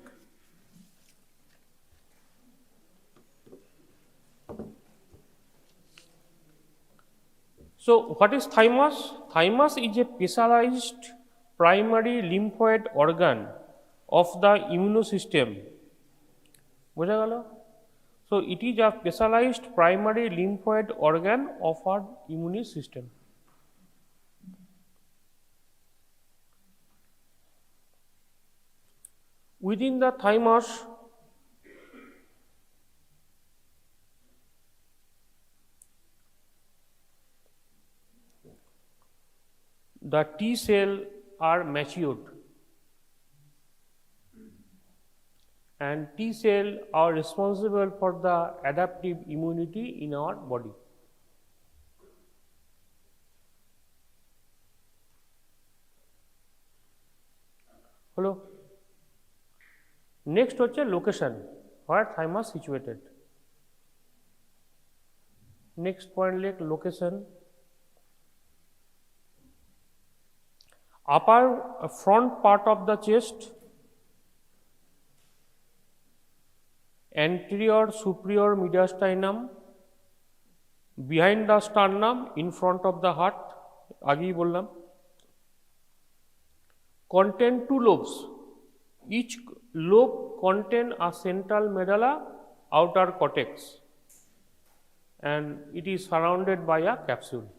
So what is thymus? Thymus is a specialized primary lymphoid organ of the immune system. বোঝা গেল? So it is a specialized primary lymphoid organ of our immune system. Within the thymus, the T cell are matured and T cell are responsible for the adaptive immunity in our body. হলো। Next হচ্ছে location, হোয়ার thymus situated. Next point লেখ location. Upper front part of the chest, anterior superior mediastinum, behind the sternum, in front of the heart, আগেই বললাম। contain two lobes, each lobe contain a central medulla, outer cortex, and it is surrounded by a capsule.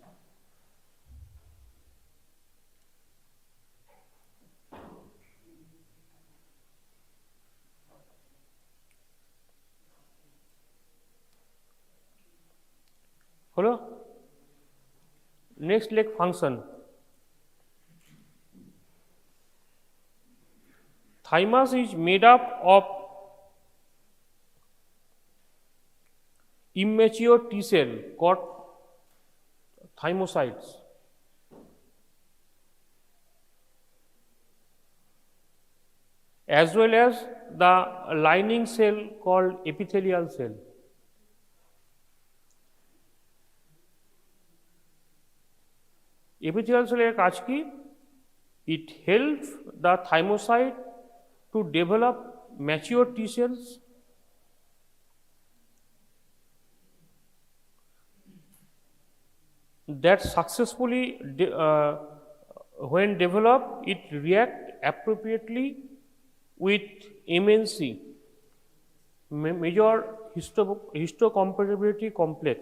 হলো। Next leg function. Thymus is made up of immature T cell called thymocytes, as well as the lining cell called epithelial cell. Epithelial cell এর কাজ কি? It helps the thymocyte to develop mature T cells that successfully when developed it react appropriately with MNC, major histocompatibility complex.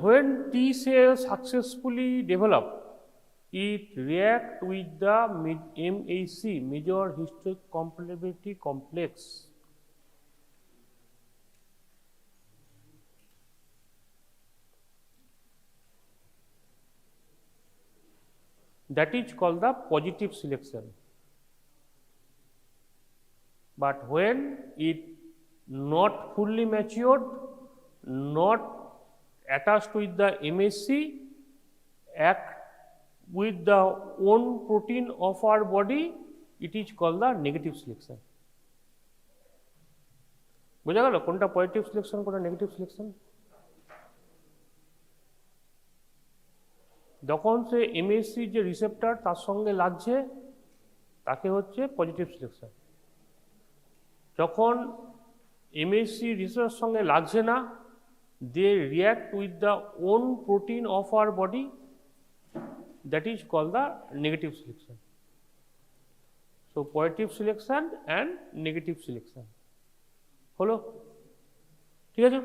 When T cells successfully develop, it react with the MHC, major histocompatibility complex. That is called the positive selection. But when it not fully matured, not attached with the MSC, act with the own protein of our body, it is called the negative selection. বোঝা গেল কোনটা positive selection কোনটা negative selection? যখন সে MSc যে receptor তার সঙ্গে লাগছে তাকে হচ্ছে পজিটিভ সিলেকশন। যখন এমএসসি রিসেপ্টরের সঙ্গে লাগছে না, they react with the own protein of our body, that is called the negative selection. So positive selection and negative selection হলো, ঠিক আছে।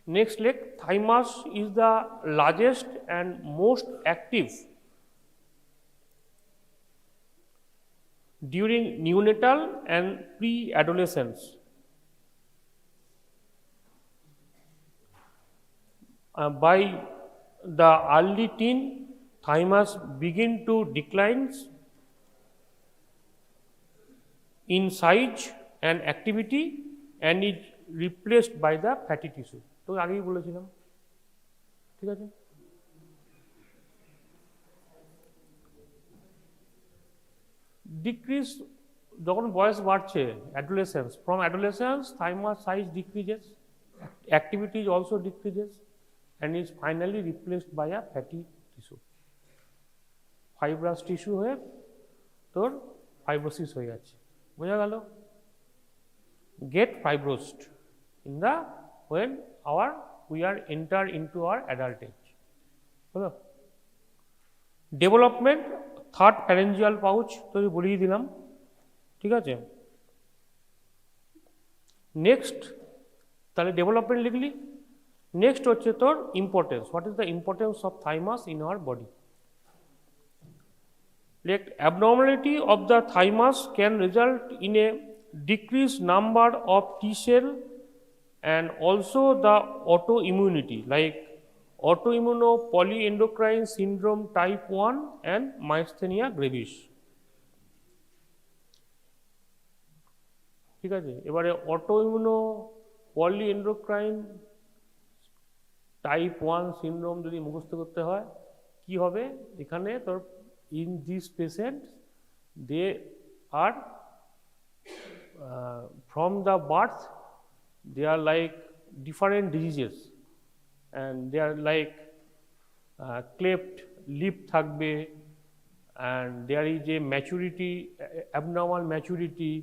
Next leg, thymus is the largest and most active during neonatal and pre-adolescence. By the early teen, thymus begin to decline in size and activity and is replaced by the fatty tissue. তো আগেই বলেছিলাম, ঠিক আছে। Decrease যখন বয়স বাড়ছে, adolescence, from adolescence thymus size decreases, activity also decreases and is finally replaced by a fatty tissue. Fibrous tissue হয়ে তোর ফাইব্রোসিস হয়ে যাচ্ছে, বোঝা গেল। Get fibrosed in the when we are enter into our adult age. হলো। Development, third pharyngeal pouch তো বলিয়ে দিলাম, ঠিক আছে। নেক্সট তাহলে ডেভেলপমেন্ট লিখলি। নেক্সট হচ্ছে তোর importance, what is the importance of thymus in our body. Like abnormality of the thymus can result in a decreased number of T cell and also the autoimmunity like autoimmunopolyendocrine syndrome type 1 and myasthenia gravis. ঠিক আছে, এবারে অটোইমিউনো পলিএন্ডোক্রাইন type 1 syndrome যদি মুখস্থ করতে হয় কি হবে, এখানে তোর in this patient they are from the birth they are like different diseases and they are like cleft lip থাকবে and there is a maturity, abnormal maturity,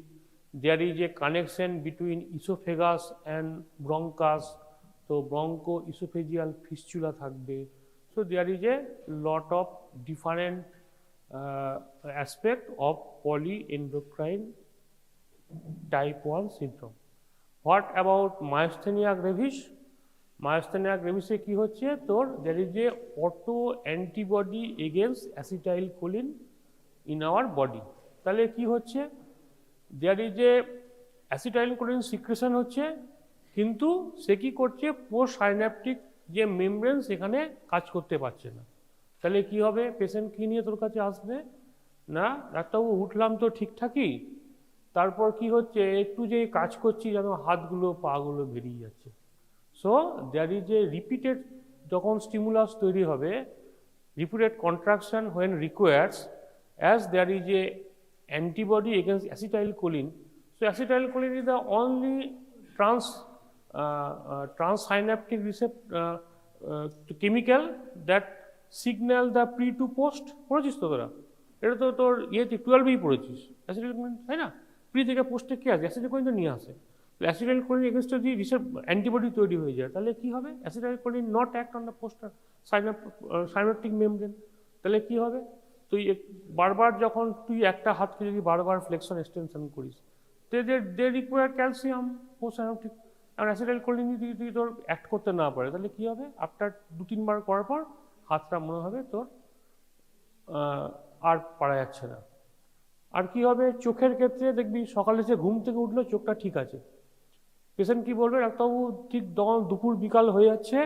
there is a connection between esophagus and bronchus, so bronchoesophageal fistula থাকবে, so there is a lot of different aspect of polyendocrine type 1 syndrome. What about myasthenia gravis? Myasthenia gravis এ কি হচ্ছে তোর there is a auto antibody against acetylcholine in our body. তাহলে কি হচ্ছে, there is a acetylcholine secretion হচ্ছে, কিন্তু সে কি করছে পোস্ট সাইন্যাপটিক যে মেমব্রেন সেখানে কাজ করতে পারছে না। তাহলে কি হবে, পেশেন্ট কি নিয়ে তোর কাছে আসবে না, ডাক্তারবাবু উঠলাম তো ঠিকঠাকই, তারপর কি হচ্ছে একটু যে কাজ করছি যেন হাতগুলো পাগুলো বেরিয়ে যাচ্ছে। So there is a repeated, যখন স্টিমুলাস তৈরি হবে, repeated contraction when requires, as there is a antibody against acetylcholine. So acetylcholine is the only transsynaptic chemical that signal the pre to post. পড়েছিস তো তোরা? এটা তো তোর ইয়েতে 12এই পড়েছিস অ্যাসিটাইলকোলিন, তাই না? প্রি থেকে পোস্টে কি আছে, অ্যাসিটাইলকোলিন তো নিয়ে আসে। অ্যাসিটাইলকোলিন এগেনস্ট যদি অ্যান্টিবডি তৈরি হয়ে যায়, তাহলে কি হবে, acetylcholine not act on the poster synaptic membrane. তাহলে কি হবে, তুই বারবার যখন তুই একটা হাতকে যদি বারবার ফ্লেকশন এক্সটেনশন করিস, দে রিকোয়ার ক্যালসিয়াম পোস্ট সাইন্যাপটিক, আর অ্যাসিটাইলকোলিন যদি তোর অ্যাক্ট করতে না পারে, তাহলে কি হবে, আফটার 2-3 বার করার পর হাতটা মনে হবে তোর আর পারা যাচ্ছে না। আর কি হবে, চোখের ক্ষেত্রে দেখবি সকালে সে ঘুম থেকে উঠলো চোখটা ঠিক আছে, পেশেন্ট কি বলবে, ডাক্তারবাবু ঠিক দুপুর বিকাল হয়ে যাচ্ছে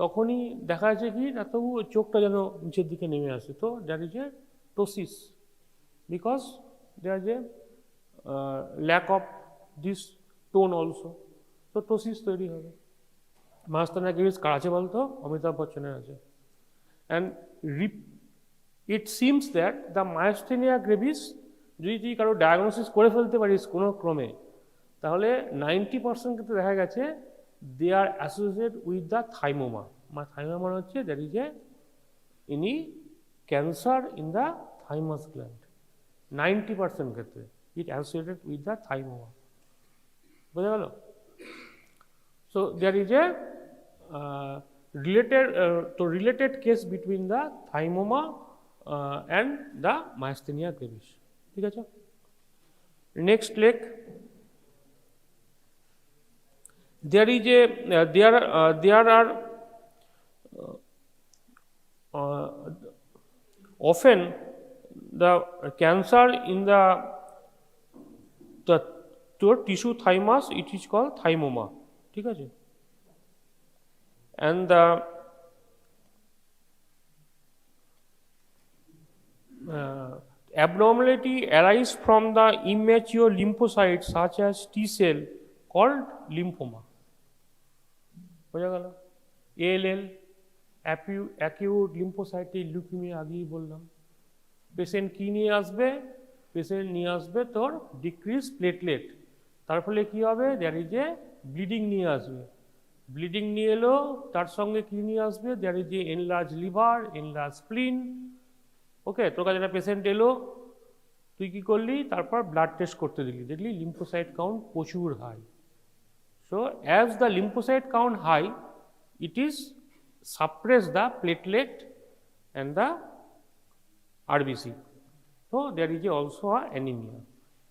তখনই দেখা যাচ্ছে কি ডাক্তারবাবু চোখটা যেন নিচের দিকে নেমে আসে। তো that is a ptosis, because there is a lack of this tone also, তো টোসিস তৈরি হবে। মায়াস্থেনিয়া গ্রেভিস কার আছে বলতো? অমিতাভ বচ্চনের আছে। And it seems that the myasthenia Grevy's যদি তুই কারো ডায়াগনোসিস করে ফেলতে পারিস কোনো ক্রমে, তাহলে 90% ক্ষেত্রে দেখা গেছে they are associated with the thymoma. Thymoma হচ্ছে that is a any cancer in the thymus gland. 90% ক্ষেত্রে it associated with the thymoma. বোঝা গেল? So there is a related case between the thymoma and the myasthenia gravis. ঠিক আছে? Next leg, there are often the cancer in the tissue thymus, it is called thymoma. ঠিক আছে? And the abnormality arise from the immature lymphocytes such as T cell called lymphoma. বোঝা গেল? ALL, acute lymphocytic leukemia আগেই বললাম। Patient কি নিয়ে আসবে? Patient নিয়ে আসবে তোর ডিক্রিজ প্লেটলেট, তার ফলে কি হবে, দেয়ার ইজ এ ব্লিডিং নিয়ে আসবে। ব্লিডিং নিয়ে এলো, তার সঙ্গে কি নিয়ে আসবে, there is a enlarge liver, enlarge spleen. Okay, তোর কাছে একটা পেশেন্ট এলো, তুই কি করলি, তারপর ব্লাড টেস্ট করতে দিলি, দেখলি লিম্ফোসাইট কাউন্ট প্রচুর হাই। So as the lymphocyte count high, it is suppress the platelet and the RBC. তো there is a also anaemia.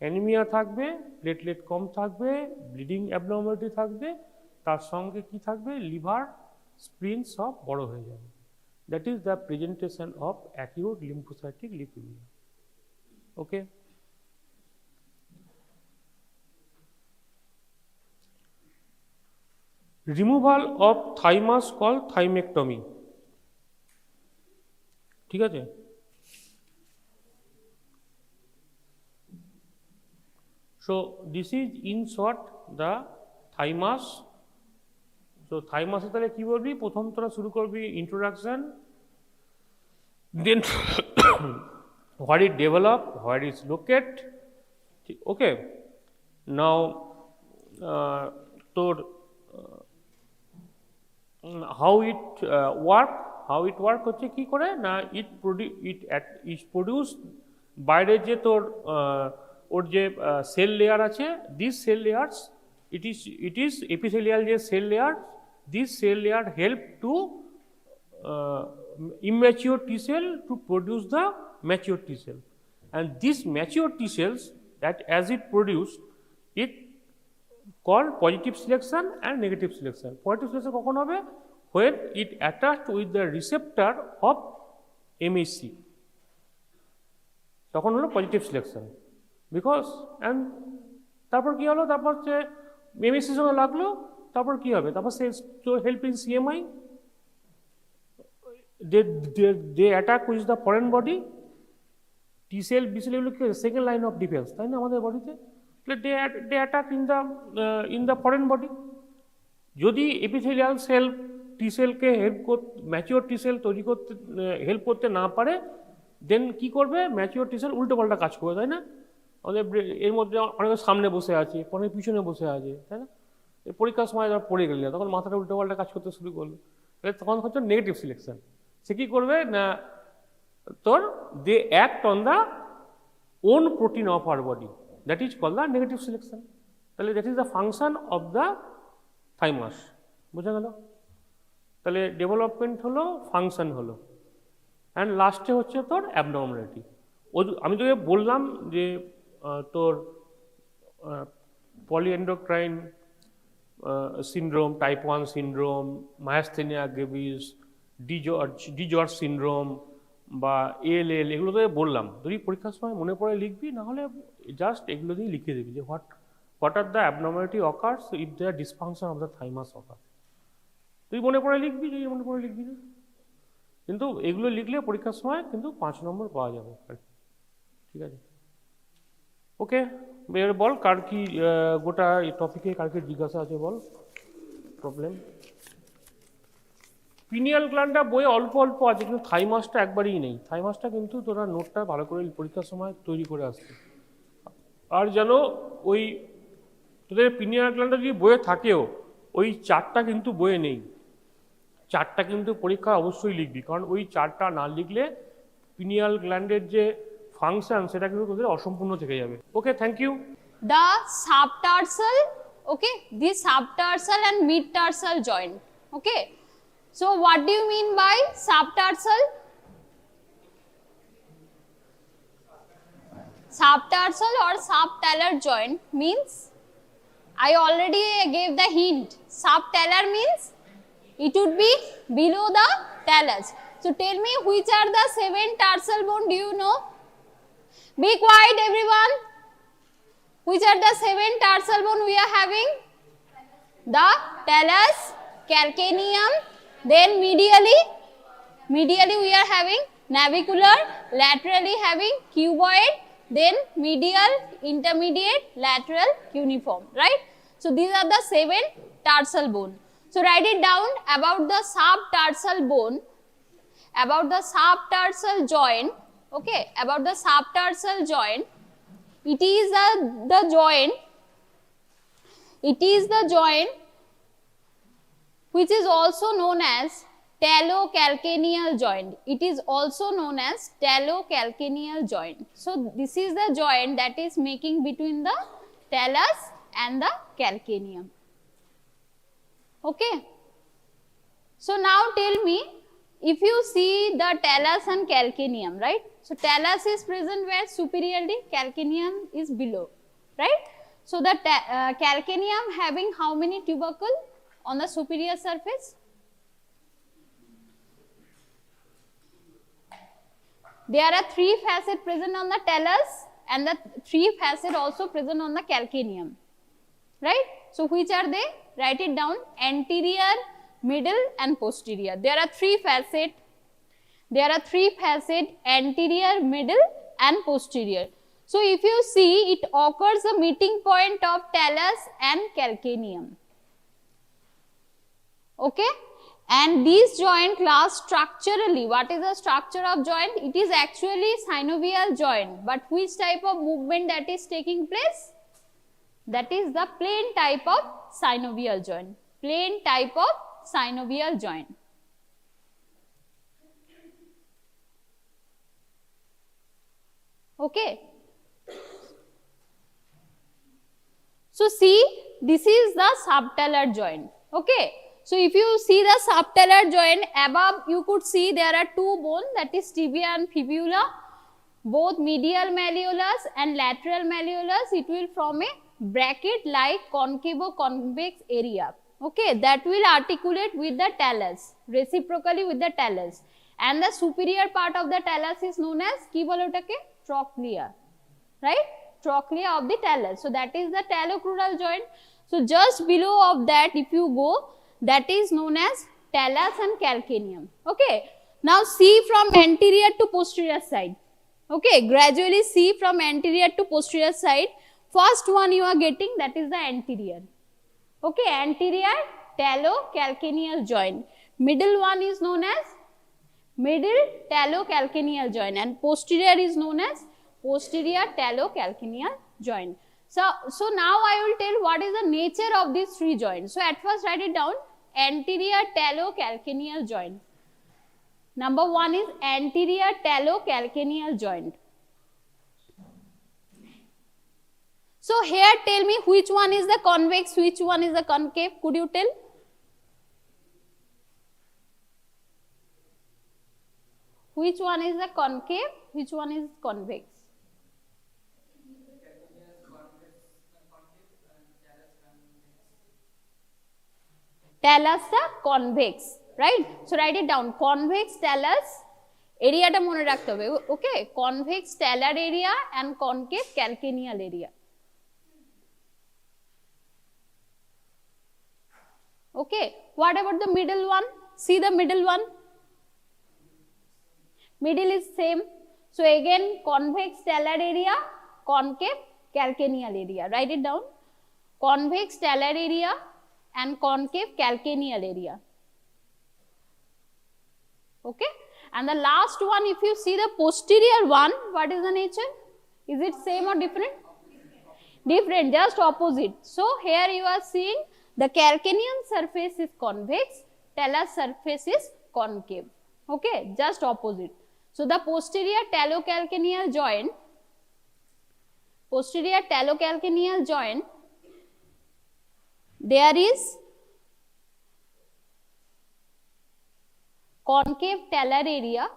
Anaemia থাকবে, প্লেটলেট কম থাকবে, ব্লিডিং অ্যাবনর্মালিটি থাকবে, তার সঙ্গে কি থাকবে, লিভার স্প্লিন সব বড় হয়ে যাবে। That is the presentation of acute lymphocytic leukaemia. Okay, removal of thymus call thymectomy. ঠিক আছে? So this is in short the thymus. তো থাইমাসে তাহলে কি বলবি, প্রথম তোরা শুরু করবি introduction, then what it develop, what is locate, okay. Now তোর হাউ ইট ওয়ার্ক হচ্ছে কি করে না, ইট প্রডিউস বাইরে যে তোর ওর যে সেল লেয়ার আছে, this cell layers it is epithelial যে cell layer, this cell layer help to immature T cell to produce the mature T cell, and these mature T cells that as it produce it called positive selection and negative selection. Positive selection কখন হবে, when it attached with the receptor of MHC, তখন হলো positive selection. Because and তারপর কী হলো, তারপর হচ্ছে এমএসসির সঙ্গে লাগলো, তারপর কী হবে, তারপর সে help in CMI, they attack with the foreign body, T cell B cell, এগুলো কি সেকেন্ড লাইন অফ ডিফেন্স, তাই না আমাদের বডিতে। They attack in the foreign body. যদি এপিথেলিয়াল সেল টি সেলকে ম্যাচিওর টি সেল তৈরি করতে হেল্প করতে না পারে, দেন কি করবে, ম্যাচিওর টি সেল উল্টো পাল্টা কাজ করবে, তাই না। আমাদের এর মধ্যে অনেকে সামনে বসে আছে, অনেকে পিছনে বসে আছে, তাই না। পরীক্ষার সময় যখন পড়ে গেলে তখন মাথাটা উল্টো পাল্টা কাজ করতে শুরু করলো, তখন হচ্ছে নেগেটিভ সিলেকশন। সে কী করবে না, তোর they act on the own protein of our body, that is call the negative selection. তাহলে that is the function of the thymus, বোঝা গেল। তাহলে ডেভেলপমেন্ট হলো, ফাংশন হলো, অ্যান্ড লাস্টে হচ্ছে তোর অ্যাবনর্মালিটি। আমি তোকে বললাম যে তোর polyendocrine syndrome, type 1 syndrome, myasthenia gravis, DiGeorge syndrome বা এএলএল, এগুলো তোকে বললাম। যদি পরীক্ষার সময় মনে পড়ে লিখবি, নাহলে জাস্ট এগুলো দিয়ে লিখে দিবি যে what are the abnormality occurs if there dysfunction of the thymus occur. তুই মনে পড়ে লিখবি, যদি মনে পড়ে লিখবি না, কিন্তু এগুলো লিখলে পরীক্ষার সময় কিন্তু 5 নম্বর পাওয়া যাবে, ঠিক আছে। ওকে, এবার বল কার কি গোটা এই টপিকে কার কি জিজ্ঞাসা আছে বল, প্রবলেম। পিনিয়াল গ্ল্যান্ডটা বইয়ে অল্প অল্প আছে, কিন্তু থাইমাসটা একবারই নেই। থাইমাসটা কিন্তু তোরা নোটটা ভালো করে পরীক্ষার সময় তৈরি করে আসবে। আর যেন ওই তোদের পিনিয়াল গ্ল্যান্ডটা যদি বইয়ে থাকেও, ওই চারটা কিন্তু বইয়ে নেই। চারটা কিন্তু পরীক্ষা অবশ্যই লিখবি, কারণ ওই চারটা না লিখলে পিনিয়াল গ্ল্যান্ডের যে ফাংশন সেটা কিন্তু তোদের অসম্পূর্ণ থেকে যাবে। Okay, thank you. The subtarsal, okay, the subtarsal and mid-tarsal joint, okay. So what do you mean by subtarsal? Subtarsal or subtalar joint means, I already gave the hint, subtalar means it would be below the talus. So tell me, which are the 7 tarsal bone, do you know? Be quiet everyone. Which are the 7 tarsal bone we are having? The talus, calcaneum, then medially we are having navicular, laterally having cuboid, then medial, intermediate, lateral, cuneiform, right? So these are the 7 tarsal bone. So write it down about the subtarsal bone, about the subtarsal joint, okay, about the subtarsal joint. It is the joint which is also known as talocalcaneal joint. It is also known as talocalcaneal joint. So this is the joint that is making between the talus and the calcaneum. Okay. So now tell me, if you see the talus and calcaneum, right? So talus is present where superiorly, calcaneum is below, right? So the calcaneum having how many tubercle on the superior surface? There are 3 facets present on the talus and the 3 facets also present on the calcaneum, right? So which are they? Write it down: anterior, middle and posterior. There are 3 facets. There are 3 facets: anterior, middle and posterior. So if you see, it occurs the meeting point of talus and calcaneum. Okay, and these joint last structurally. What is the structure of joint? It is actually synovial joint, but which type of movement that is taking place? That is the plain type of synovial joint. Plain type of synovial joint. Okay. So see, this is the subtalar joint. Okay. So if you see the subtalar joint, above you could see there are two bones, that is tibia and fibula. Both medial malleolus and lateral malleolus, it will form a bracket like concavo-convex area. Okay, that will articulate with the talus, reciprocally with the talus. And the superior part of the talus is known as ki bole otake? Trochlea, right? Trochlea of the talus. So that is the talocrural joint. So just below of that, if you go, that is known as talus and calcaneum. Okay. Now see from anterior to posterior side. Okay, gradually see from anterior to posterior side. First one you are getting, that is the anterior. Okay, anterior talocalcaneal joint. Middle one is known as middle talocalcaneal joint, and posterior is known as posterior talocalcaneal joint. So now I will tell what is the nature of these three joints. So at first write it down, anterior talocalcaneal joint. Number one is anterior talocalcaneal joint. So here tell me which one is the convex, which one is the concave, could you tell? Which one is the concave, which one is convex? Talus the convex, right? So write it down, convex talus area ta mone rakhte hobe. Okay, convex talar area and concave calcaneal area. Okay, what about the middle one? See the middle one. Middle is same. So again, convex talar area, concave calcaneal area. Write it down. Convex talar area and concave calcaneal area. Okay. And the last one, if you see the posterior one, what is the nature? Is it same or different? Different, just opposite. So here you are seeing the calcaneal surface is convex, talus surface is concave. Okay, just opposite. So the posterior talocalcaneal joint, there is concave talar area,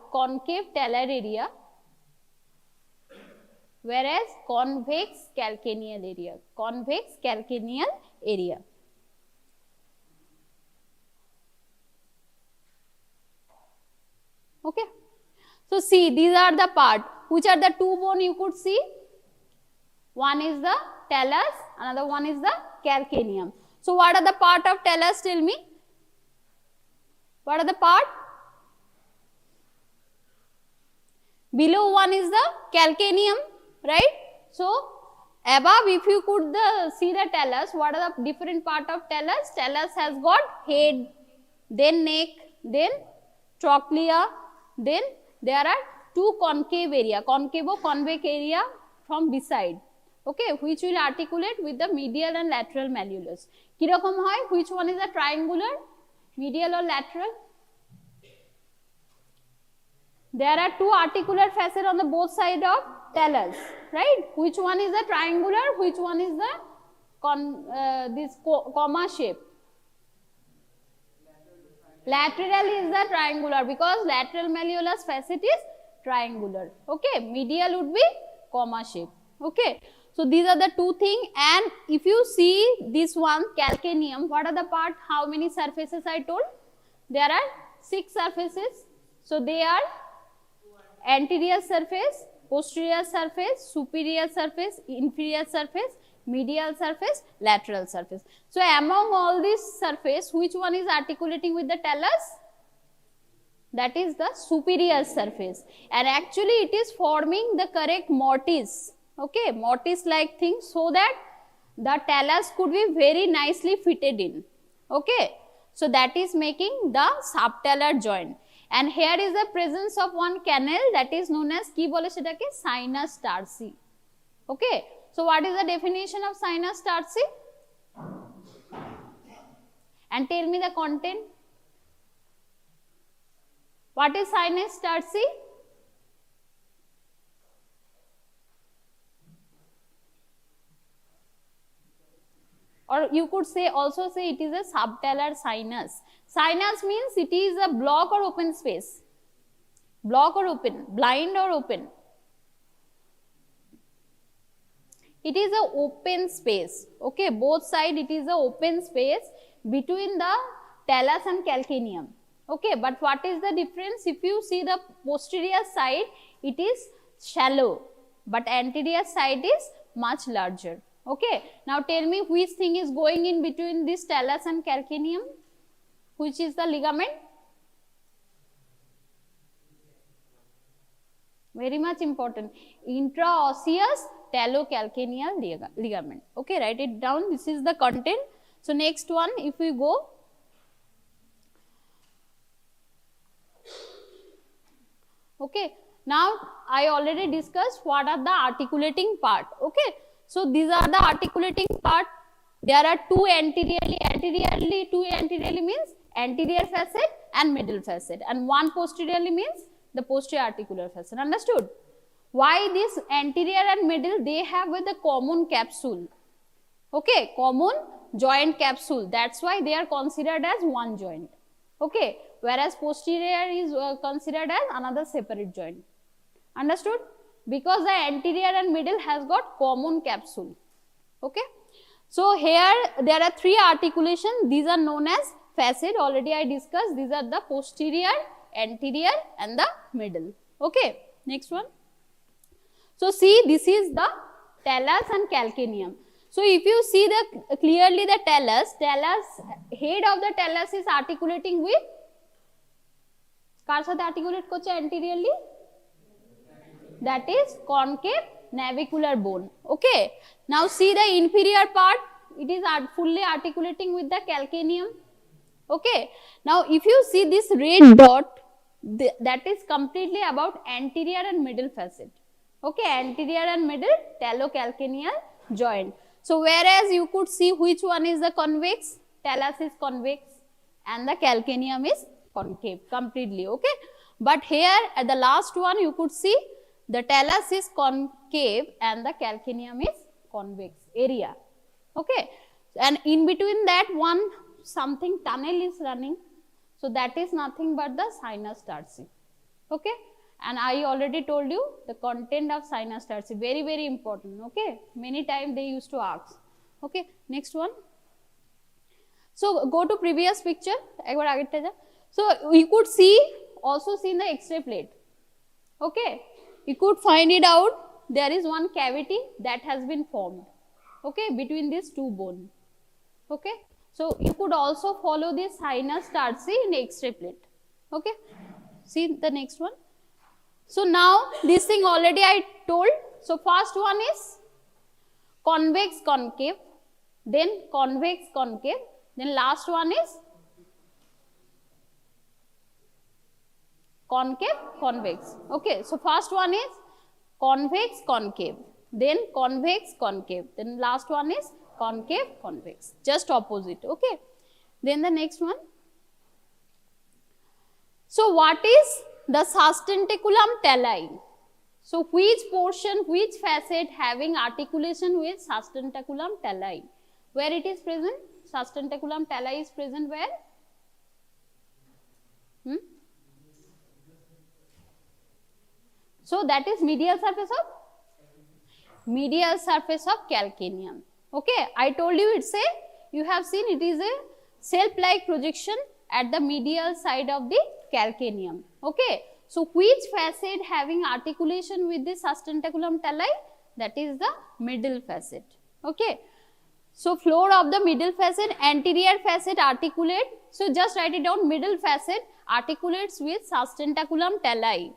whereas convex calcaneal area. Okay. So see, these are the part. Which are the two bone you could see? One is the talus, another one is the calcaneum. So what are the part of talus? Tell me. What are the part? Below one is the calcaneum, right? So above, if you could see the talus, what are the different part of talus? Talus has got head, then neck, then trochlea, then there are two concave area, concavo-convex area from beside, okay, which will articulate with the medial and lateral malleolus. Kirokom hoy, which one is a triangular, medial or lateral? There are two articular facets on the both side of talus, right? Which one is the triangular, which one is the this comma shape? Lateral is the triangular, because lateral malleolus facet is triangular. Okay, medial would be comma shape. Okay, so these are the two things. And if you see this one, calcaneum, what are the part? How many surfaces I told? There are 6 surfaces. So they are anterior surface, posterior surface, superior surface, inferior surface, medial surface, lateral surface. So among all these surface, which one is articulating with the talus? That is the superior surface, and actually it is forming the correct mortise, okay, mortise like thing, so that the talus could be very nicely fitted in. Okay, So that is making the subtalar joint. And here is the presence of one canal that is known as ki bole setake sinus tarsi. Okay. So what is the definition of sinus tarsi? And tell me the content. What is sinus tarsi? Or you could say also say it is a subtalar sinus. Sinus means it is a block or open space. Block or open, blind or open. It is a open space. Okay, both side it is a open space between the talus and calcaneum. Okay, but what is the difference? If you see the posterior side, it is shallow, but anterior side is much larger. Okay, now tell me which thing is going in between this talus and calcaneum? Which is the ligament? Very much important. Intraosseous talocalcaneal ligament. Okay, write it down. This is the content. So next one, if we go, okay, now I already discussed what are the articulating part. Okay, so these are the articulating part. There are two anteriorly, two anteriorly means anterior facet and middle facet, and one posteriorly means the posterior articular facet. Understood? Why this anterior and middle? They have with the common capsule. Okay, common joint capsule. That's why they are considered as one joint. Okay, whereas posterior is considered as another separate joint. Understood? Because the anterior and middle has got common capsule. Okay. So here there are three articulations. These are known as facet. Already I discussed. These are the posterior, anterior, and the middle. Okay. Next one. So see, this is the talus and calcaneum. So if you see the clearly the talus head of the talus is articulating with car साथ articulate करছে anteriorly? That is concave navicular bone. Okay. Now see the inferior part. It is fully articulating with the calcaneum. Okay. Now if you see this red dot, that is completely about anterior and middle facet. Okay. Anterior and middle talocalcaneal joint. So whereas you could see which one is the convex, talus is convex and the calcaneum is concave completely. Okay. But here at the last one you could see the talus is concave and the calcaneum is convex area. Okay. And in between that one something tunnel is running. So that is nothing but the sinus tarsi. Okay. And I already told you the content of sinus tarsi, very, very important. Okay. Many times they used to ask. Okay. Next one. So go to previous picture. So you could see, also see in the X-ray plate. Okay. You could find it out. There is one cavity that has been formed. Okay. Between these two bones. Okay. So you could also follow this sinus tarsi in X-ray plate. Okay. See the next one. So now this thing already I told. So first one is convex concave, then convex concave, then last one is concave convex. Okay, so first one is convex concave, then convex concave, then last one is concave convex, just opposite. Okay, then the next one. So what is the sustentaculum talli? So which portion, which facet having articulation with sustentaculum talli? Where it is present? Sustentaculum talli is present where? So that is medial surface of calcaneum. Okay, I told you it's a, you have seen it is a self-like projection at the medial side of the calcaneum. Okay, so which facet having articulation with the sustentaculum talli? That is the middle facet. Okay, so floor of the middle facet, anterior facet articulate. So just write it down. Middle facet articulates with sustentaculum talli.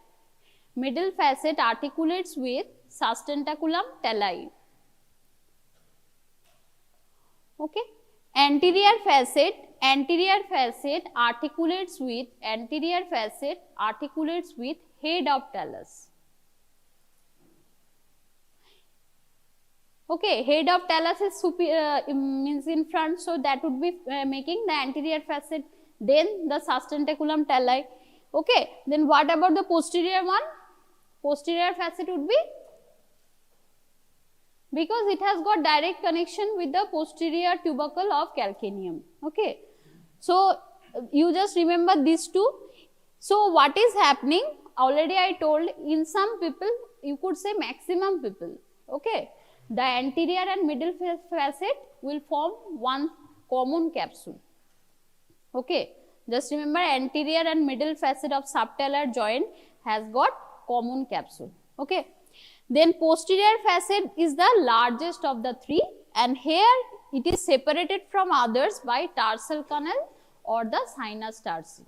Middle facet articulates with sustentaculum talli. Okay, Anterior facet articulates with head of talus. Okay, head of talus is means in front, so that would be making the anterior facet. Then the sustentaculum talli. Okay, then what about the posterior one? Posterior facet would be, because it has got direct connection with the posterior tubercle of calcaneum. Okay, so you just remember these two. So what is happening? Already I told, in some people, you could say maximum people. Okay, the anterior and middle facet will form one common capsule. Okay, just remember, anterior and middle facet of subtalar joint has got common capsule. Okay, then posterior facet is the largest of the three, and here it is separated from others by tarsal canal or the sinus tarsi.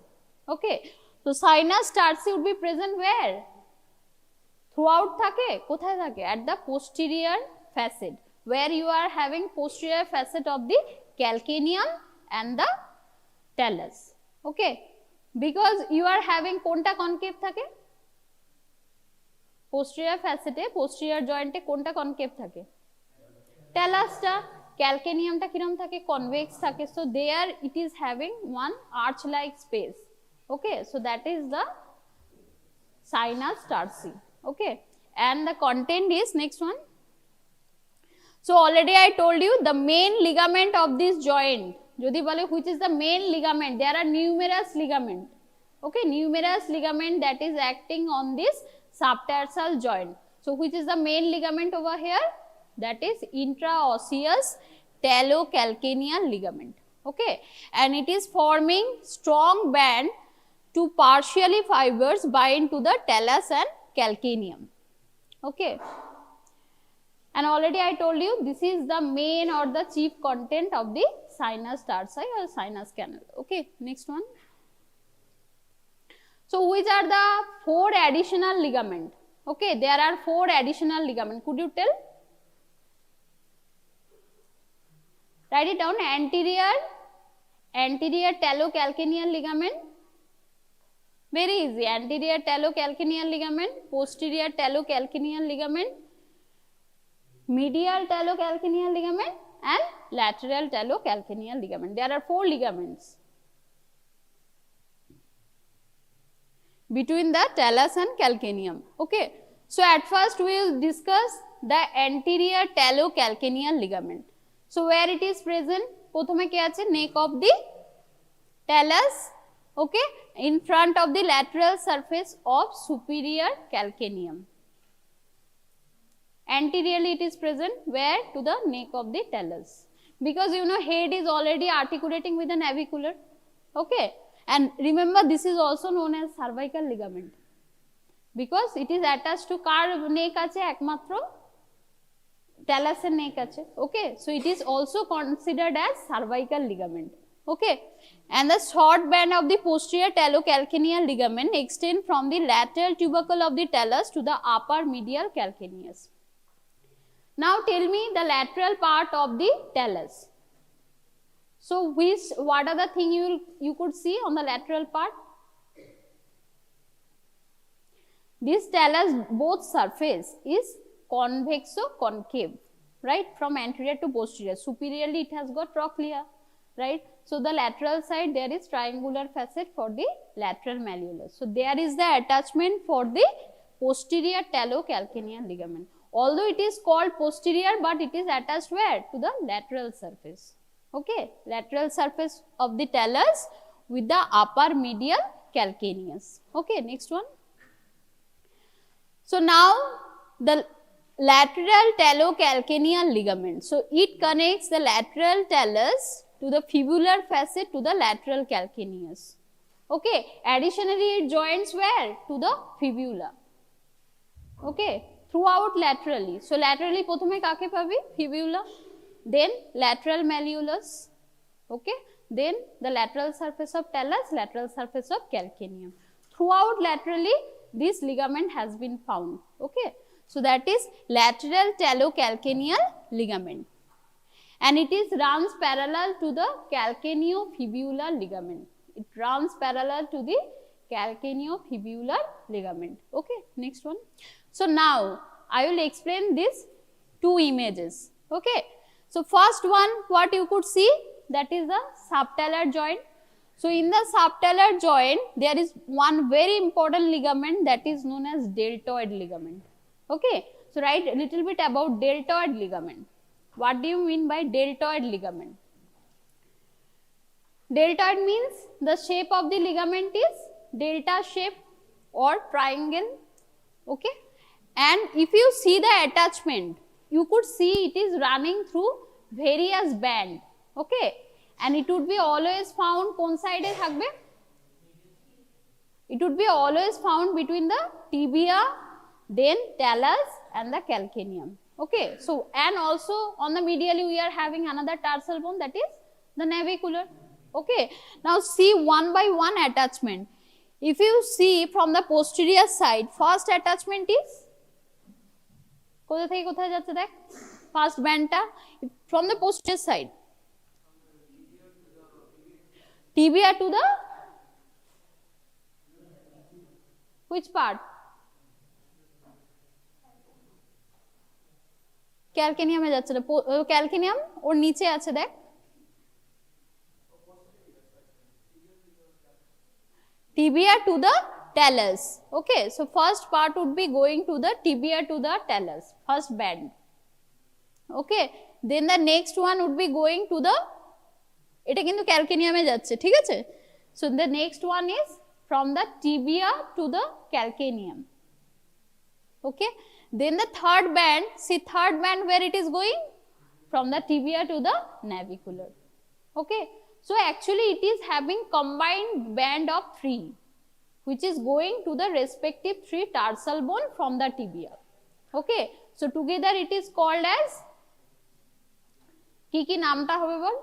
Okay, so sinus tarsi would be present where? Throughout থাকে, কোথায় থাকে? At the posterior facet, where you are having posterior facet of the calcaneum and the talus. Okay, because you are having কোনটা concave থাকে? Posterior facet এ, posterior joint এ কোনটা concave থাকে? Talusটা, calcaneumটা কিরম থাকে? Convex থাকে. So there it is having one arch like space. Okay, so that is the sinus tarsi. Okay, and the content is next one. So already I told you the main ligament of this joint. যদি বলে which is the main ligament, there are numerous ligament. Okay, numerous ligament that is acting on this subtarsal joint. So which is the main ligament over here? That is intraosseous talocalcaneal ligament. Okay, and it is forming strong band to partially fibers bind to the talus and calcaneum. Okay, and already I told you this is the main or the chief content of the sinus tarsi or sinus canal. Okay, next one. So which are the 4 additional ligament? Okay, there are 4 additional ligament. Could you tell? Write it down. Anterior talocalcaneal ligament. Very easy. Anterior talocalcaneal ligament, posterior talocalcaneal ligament, medial talocalcaneal ligament, and lateral talocalcaneal ligament. There are 4 ligaments between the talus and calcaneum. Okay, so at first we will discuss the anterior talocalcaneal ligament. So where it is present? প্রথমে কি আছে? Neck of the talus. Okay, in front of the lateral surface of superior calcaneum. Anteriorly it is present where? To the neck of the talus, because you know head is already articulating with the navicular. Okay, and remember this is also known as cervical ligament, because it is attached to car neck আছে? একমাত্র talus এর neck আছে. Okay, so it is also considered as cervical ligament. Okay, and the short band of the posterior talocalcaneal ligament extend from the lateral tubercle of the talus to the upper medial calcaneus. Now tell me the lateral part of the talus. So what are the thing you could see on the lateral part? This talus both surface is convexo-concave, right, from anterior to posterior. Superiorly it has got trochlea, right? So the lateral side there is triangular facet for the lateral malleolus. So there is the attachment for the posterior talocalcaneal ligament. Although it is called posterior, but it is attached where? To the lateral surface. Okay, lateral surface of the talus with the upper medial calcaneus. Okay, next one. So now the lateral talocalcaneal ligament. So it connects the lateral talus to the fibular facet to the lateral calcaneus. Okay, additionally it joins where? To the fibula. Okay, throughout laterally. So laterally প্রথমে কাকে পাবি? Fibula, then lateral malleolus. Okay, then the lateral surface of talus, lateral surface of calcaneum. Throughout laterally this ligament has been found. Okay, so that is lateral talocalcaneal ligament. and it is runs parallel to the calcaneofibular ligament. It runs parallel to the calcaneofibular ligament. Okay, next one. So now I will explain these two images. Okay, so first one, what you could see, that is the subtalar joint. So in the subtalar joint, there is one very important ligament that is known as deltoid ligament. Okay, so write a little bit about deltoid ligament. What do you mean by deltoid ligament? Deltoid means the shape of the ligament is delta shape or triangle. Okay, and if you see the attachment, you could see it is running through various band. Okay, and it would be always found কোন side এ থাকবে? It would be always found between the tibia, then talus and the calcaneum. Okay, so and also on the medially we are having another tarsal bone, that is the navicular. Okay, now see one by one attachment. If you see from the posterior side, first attachment is কোথা থেকে কোথায় যাচ্ছে দেখ, first bandটা from the posterior side, tibia to the which part? ক্যালকেনিয়ামে যাচ্ছে না, calcaneum ওর নিচে আছে দেখ, tibia to the talus. Okay, so first part would be going to the tibia to the talus, first band. Okay, then the next one would be going to the, এটা কিন্তু ক্যালকেনিয়ামে যাচ্ছে, ঠিক আছে? So the next one is from the tibia to the calcaneum. Okay, then the third band, see third band where it is going? From the tibia to the navicular. Okay, so actually it is having combined band of 3, which is going to the respective 3 tarsal bone from the tibia. Okay, so together it is called as, কি নামটা হবে বল?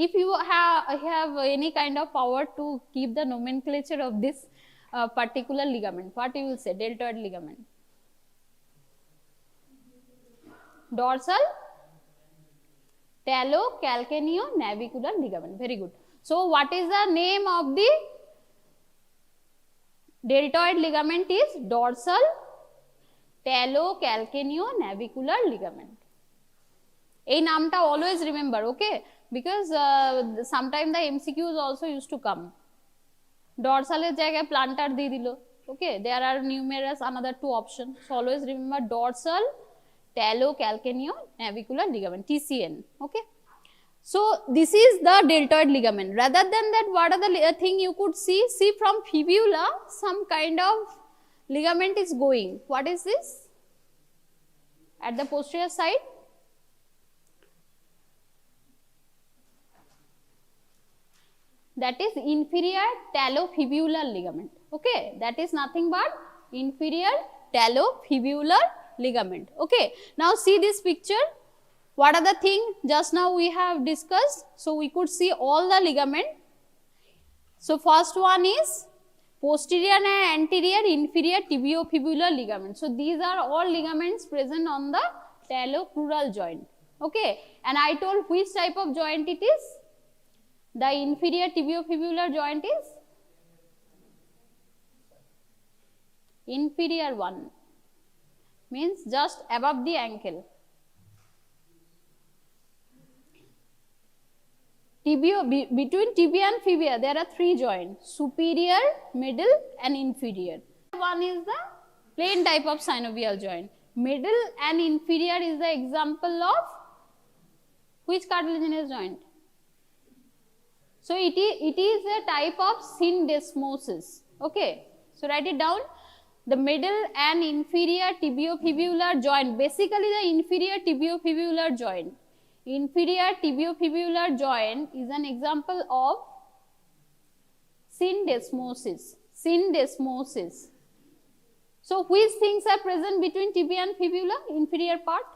If you have any kind of power to keep the nomenclature of this particular ligament, what you will say? Deltoid ligament. Dorsal talocalcaneo-navicular ligament. Very good. So what is the name of the deltoid ligament? Is dorsal talocalcaneo-navicular ligament. এই নামটা always remember, okay, because sometimes the MCQs also used to come. Dorsal এর জায়গায় plantar দিয়ে দিল. Okay, there are numerous another 2 options. So always remember dorsal talocalcaneo-navicular ligament, TCN. Okay, so this is the deltoid ligament. Rather than that, what are the thing you could see? See from fibula, some kind of ligament is going. What is this? At the posterior side, that is inferior talofibular ligament. Okay, that is nothing but inferior talofibular ligament. Okay, now see this picture. What are the things just now we have discussed? So we could see all the ligament. So first one is posterior and anterior inferior tibiofibular ligament. So these are all ligaments present on the talocrural joint. Okay, and I told which type of joint it is? The inferior tibiofibular joint is inferior one, means just above the ankle. Between tibia and fibia there are 3 joints: superior, middle and inferior. One is the plain type of synovial joint. Middle and inferior is the example of which cartilaginous joint? So it is a type of syndesmosis. Okay, so write it down. The middle and inferior tibiofibular joint, basically the inferior tibiofibular joint. Inferior tibiofibular joint is an example of syndesmosis. Syndesmosis. So which things are present between tibia and fibula? Inferior part.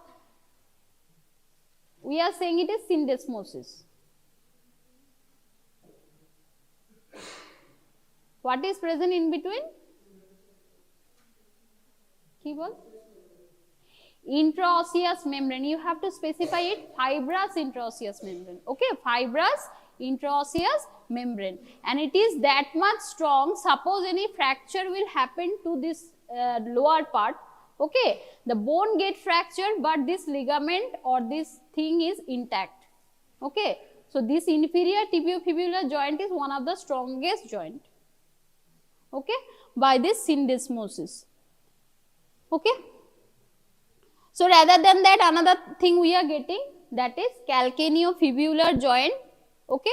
We are saying it is syndesmosis. What is present in between? কি বল? Intraosseous membrane, you have to specify it, fibrous intraosseous membrane. Okay, fibrous intraosseous membrane, and it is that much strong. Suppose any fracture will happen to this lower part, okay, the bone get fractured, but this ligament or this thing is intact. Okay, so this inferior tibiofibular joint is one of the strongest joint, okay, by this syndesmosis. Okay, so rather than that, another thing we are getting, that is calcaneofibular joint. Okay,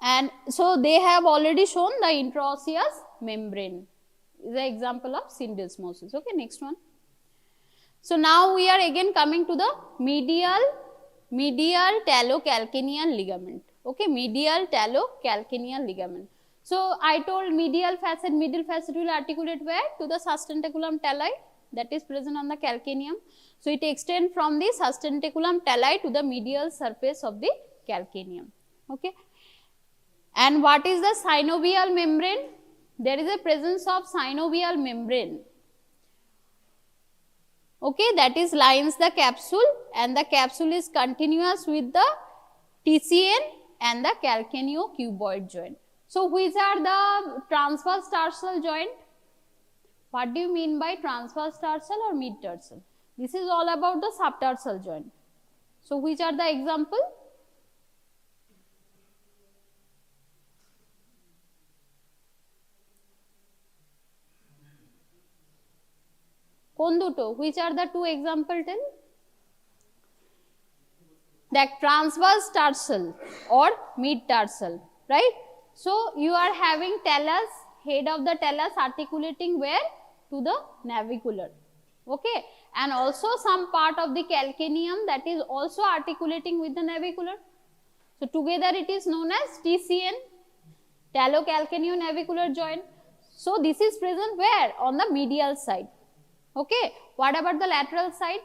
and so they have already shown the intraosseous membrane is an example of syndesmosis. Okay, next one. So now we are again coming to the medial talocalcaneal ligament. Okay, medial talocalcaneal ligament. So I told middle facet will articulate where? To the sustentaculum talli, that is present on the calcaneum. So it extends from the sustentaculum talli to the medial surface of the calcaneum. Okay, and what is the synovial membrane? There is a presence of synovial membrane. Okay, that is lines the capsule, and the capsule is continuous with the TCN and the calcaneocuboid joint. So which are the transverse tarsal joint? What do you mean by transverse tarsal or mid tarsal? This is all about the subtarsal joint. So which are the example? কোন দুটো? Which are the two example? Tell. That transverse tarsal or mid tarsal, right? So you are having talus, head of the talus articulating where? To the navicular. Okay, and also some part of the calcaneum that is also articulating with the navicular. So together it is known as TCN, talocalcaneonavicular joint. So this is present where? On the medial side. Okay, what about the lateral side?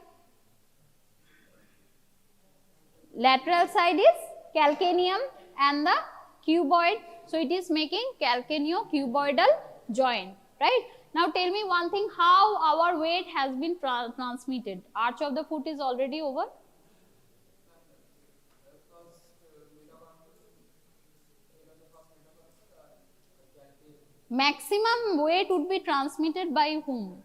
Lateral side is calcaneum and the cuboid. So it is making calcaneocuboidal joint, right? Now tell me one thing, how our weight has been transmitted? Arch of the foot is already over. Maximum weight would be transmitted by whom?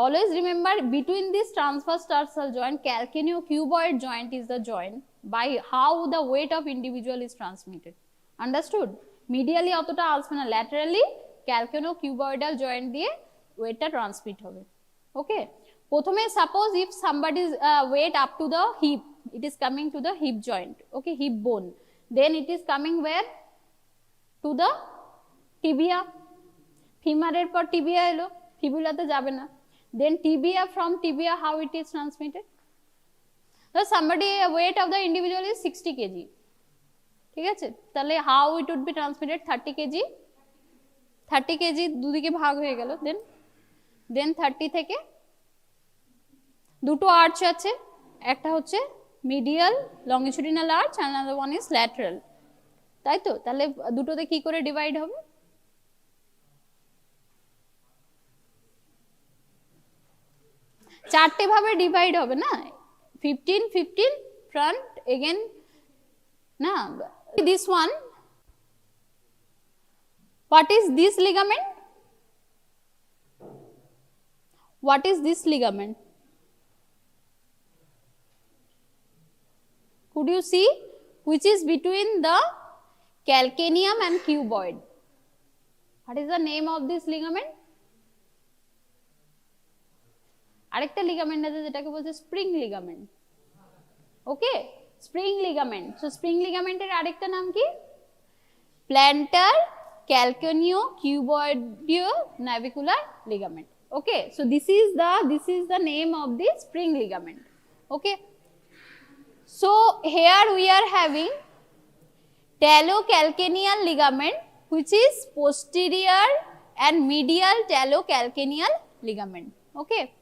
Always remember, between this transverse tarsal joint, calcaneocuboid joint is the joint by how the weight of individual is transmitted. Understood? Medially অতটা আসবে না, laterally calcaneocuboidal joint দিয়ে weight টা transmit হবে. Okay, প্রথমে suppose if somebody's weight up to the hip, it is coming to the hip joint, okay, hip bone, then it is coming where? To the tibia. ফিমারের পর tibia এলো, ফিবুলাতে যাবে না. Then tibia, from tibia how it is transmitted? So somebody weight of the individual is 60 kg. ঠিক আছে, তাহলে how it would be transmitted? 30 kg, 30 kg দুদিকে ভাগ হয়ে গেল. then 30 থেকে দুটো আর্চ আছে, একটা হচ্ছে medial longitudinal arch and another one is lateral, তাই তো? তাহলে দুটোতে কি করে ডিভাইড হবে? চারটে ভাবে ডিভাইড হবে না, 15 15 front again না. This one, what is this ligament? What is this ligament? Could you see which is between the calcaneum and cuboid? What is the name of this ligament? আরেকটা ligament আছে যেটাকে বলছে spring ligament. ওকে, spring ligament. So spring লিগামেন্টের আরেকটা নাম কি? Planter calcaneocuboidal navicular ligament. Okay, so this is the name of the spring ligament. Okay, so here we are having talocalcaneal ligament, which is posterior and medial talocalcaneal ligament. Okay,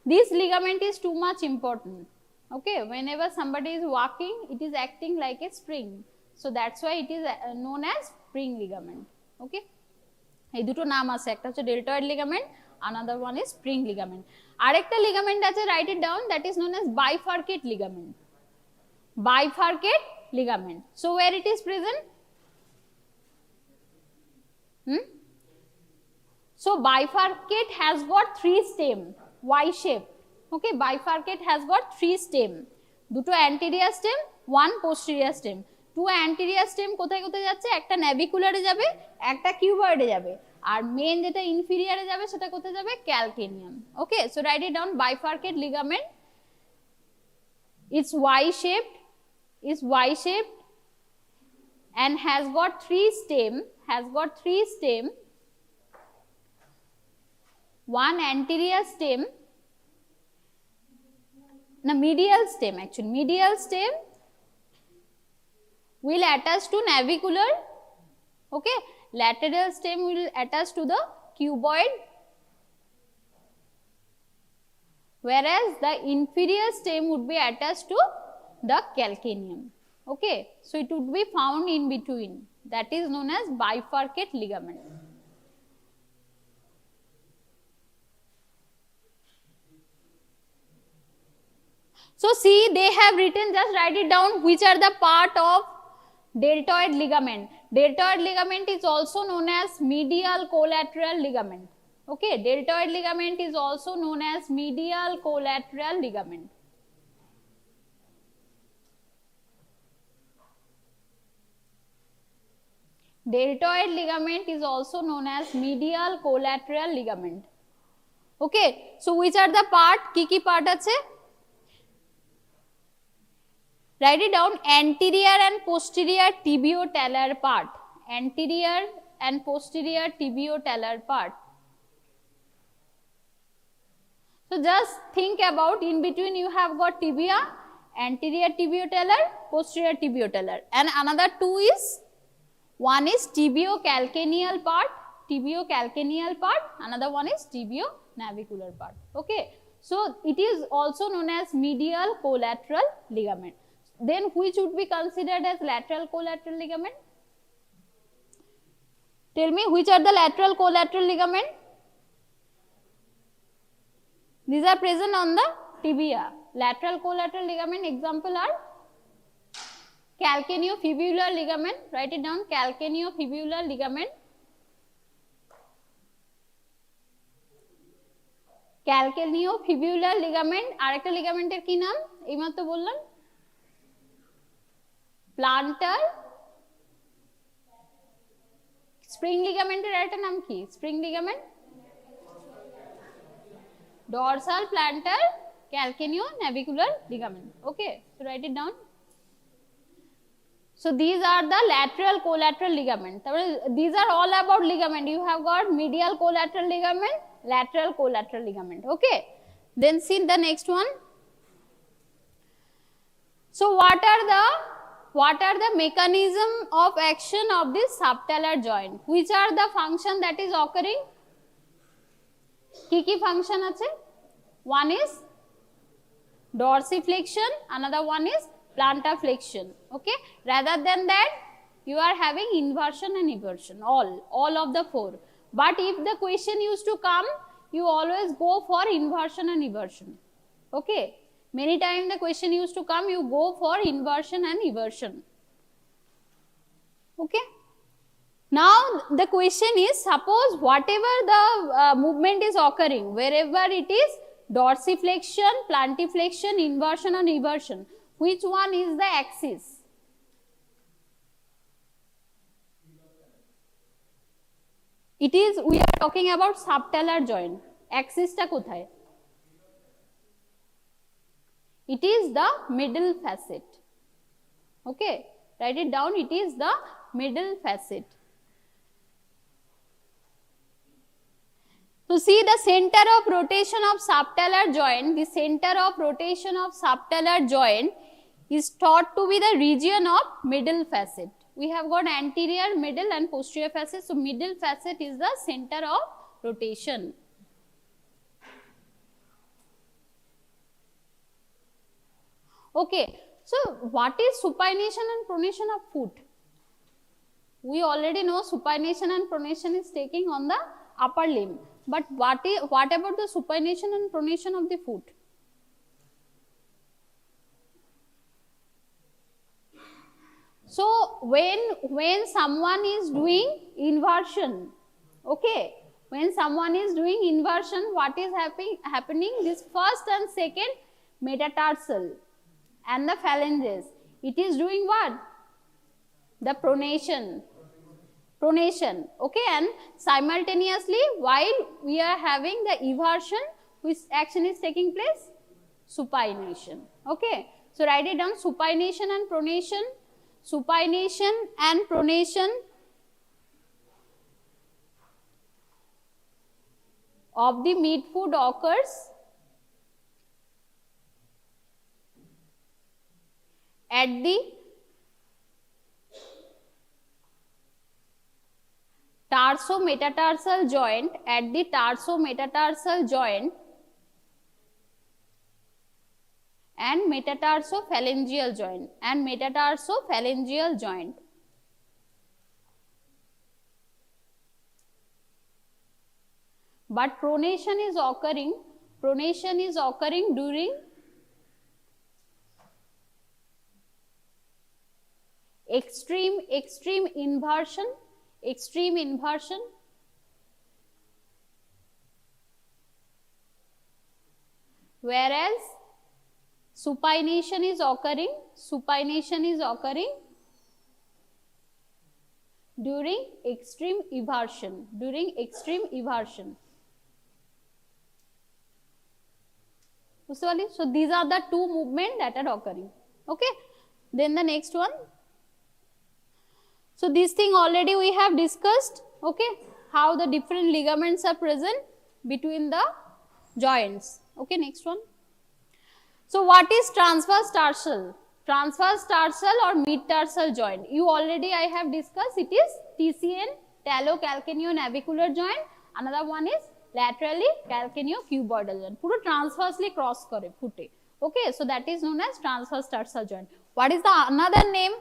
this ligament is too much important. Okay, whenever somebody is walking, it is acting like a spring. So that's why it is known as spring ligament. Okay, এই দুটো নাম আছে, একটা হচ্ছে deltoid ligament, another one is spring ligament. আরেকটা ligament আছে, write it down, that is known as bifurcate ligament. Bifurcate ligament. So where it is present? So bifurcate has got 3 stem, Y shape. Okay, bifurcate has got 3 stem. দুটো anterior stem, one posterior stem. 2 anterior stem কোথায় কোথায় যাচ্ছে? একটা navicular এ যাবে, একটা cuboid এ যাবে, আর main যেটা inferior এ যাবে সেটা কোথায় যাবে? calcaneum. Okay, so write it down, bifurcate ligament is Y shaped, and has got 3 stem, one anterior stem, medial stem will attach to navicular. Okay, lateral stem will attach to the cuboid, whereas the inferior stem would be attached to the calcaneum. Okay, so it would be found in between, that is known as bifurcate ligament. So see, they have written, just write it down, which are the part of deltoid ligament. Deltoid ligament is also known as medial collateral ligament. Okay, deltoid ligament is also known as medial collateral ligament. Deltoid ligament is also known as medial collateral ligament. Okay, so which are the part? Ki part ache? Write it down, anterior and posterior tibiotalar part. Anterior and posterior tibiotalar part. So just think about, in between you have got tibia, anterior tibiotalar, posterior tibiotalar, and another two is, one is tibiocalcaneal part, another one is tibionavicular part. Okay, so it is also known as medial collateral ligament. Then which would be considered as lateral collateral ligament? Tell me, which are the lateral collateral ligament? These are present on the tibia. Lateral collateral ligament example are calcaneofibular ligament. Write it down, calcaneofibular ligament. Calcaneofibular ligament. আরেকটা লিগামেন্টের কি নাম? এইমাত্র বললাম, planter spring লিগামেন্টের আরেকটা নাম কি? Spring ligament, dorsal plantar calcaneonavicular ligament. Okay, so write it down. So these are the lateral collateral ligament. These are all about ligament. You have got medial collateral ligament, lateral collateral ligament. Okay, then see the next one. So what are the mechanism of action of this subtalar joint? Which are the function that is occurring? কি function আছে? One is dorsiflexion, another one is plantar flexion. Okay, rather than that you are having inversion and eversion, all of the four. But if the question used to come, you always go for inversion and eversion. Okay, many times the question used to come, you go for inversion and eversion. Okay, now the question is, suppose whatever the movement is occurring, wherever it is dorsiflexion, plantiflexion, inversion and eversion, which one is the axis? It is, we are talking about subtalar joint. Axis ta kothay? It is the middle facet. Okay, write it down, it is the middle facet. So see, the center of rotation of subtalar joint, the center of rotation of subtalar joint is thought to be the region of middle facet. We have got anterior, middle and posterior facet. So middle facet is the center of rotation. Okay, So what is supination and pronation of foot? We already know supination and pronation is taking on the upper limb. But what about the supination and pronation of the foot? So when someone is doing inversion, okay, when someone is doing inversion, what is happening? This first and second metatarsal and the phalanges, it is doing what? The pronation, okay, and simultaneously while we are having the eversion, which action is taking place? Supination, okay. So write it down, supination and pronation. Supination and pronation of the midfoot occurs at the tarso-metatarsal joint, and metatarso-phalangeal joint, but pronation is occurring during extreme inversion, whereas supination is occurring during extreme eversion. So these are the two movements that are occurring, okay. Then the next one, so this thing already we have discussed, okay, how the different ligaments are present between the joints, okay. Next one, so what is transverse tarsal or mid-tarsal joint? You already I have discussed, it is TCN, talocalcaneonavicular joint. Another one is laterally calcaneocuboidal joint. Puro transversely cross kare foote, okay. So that is known as transverse tarsal joint. What is the another name?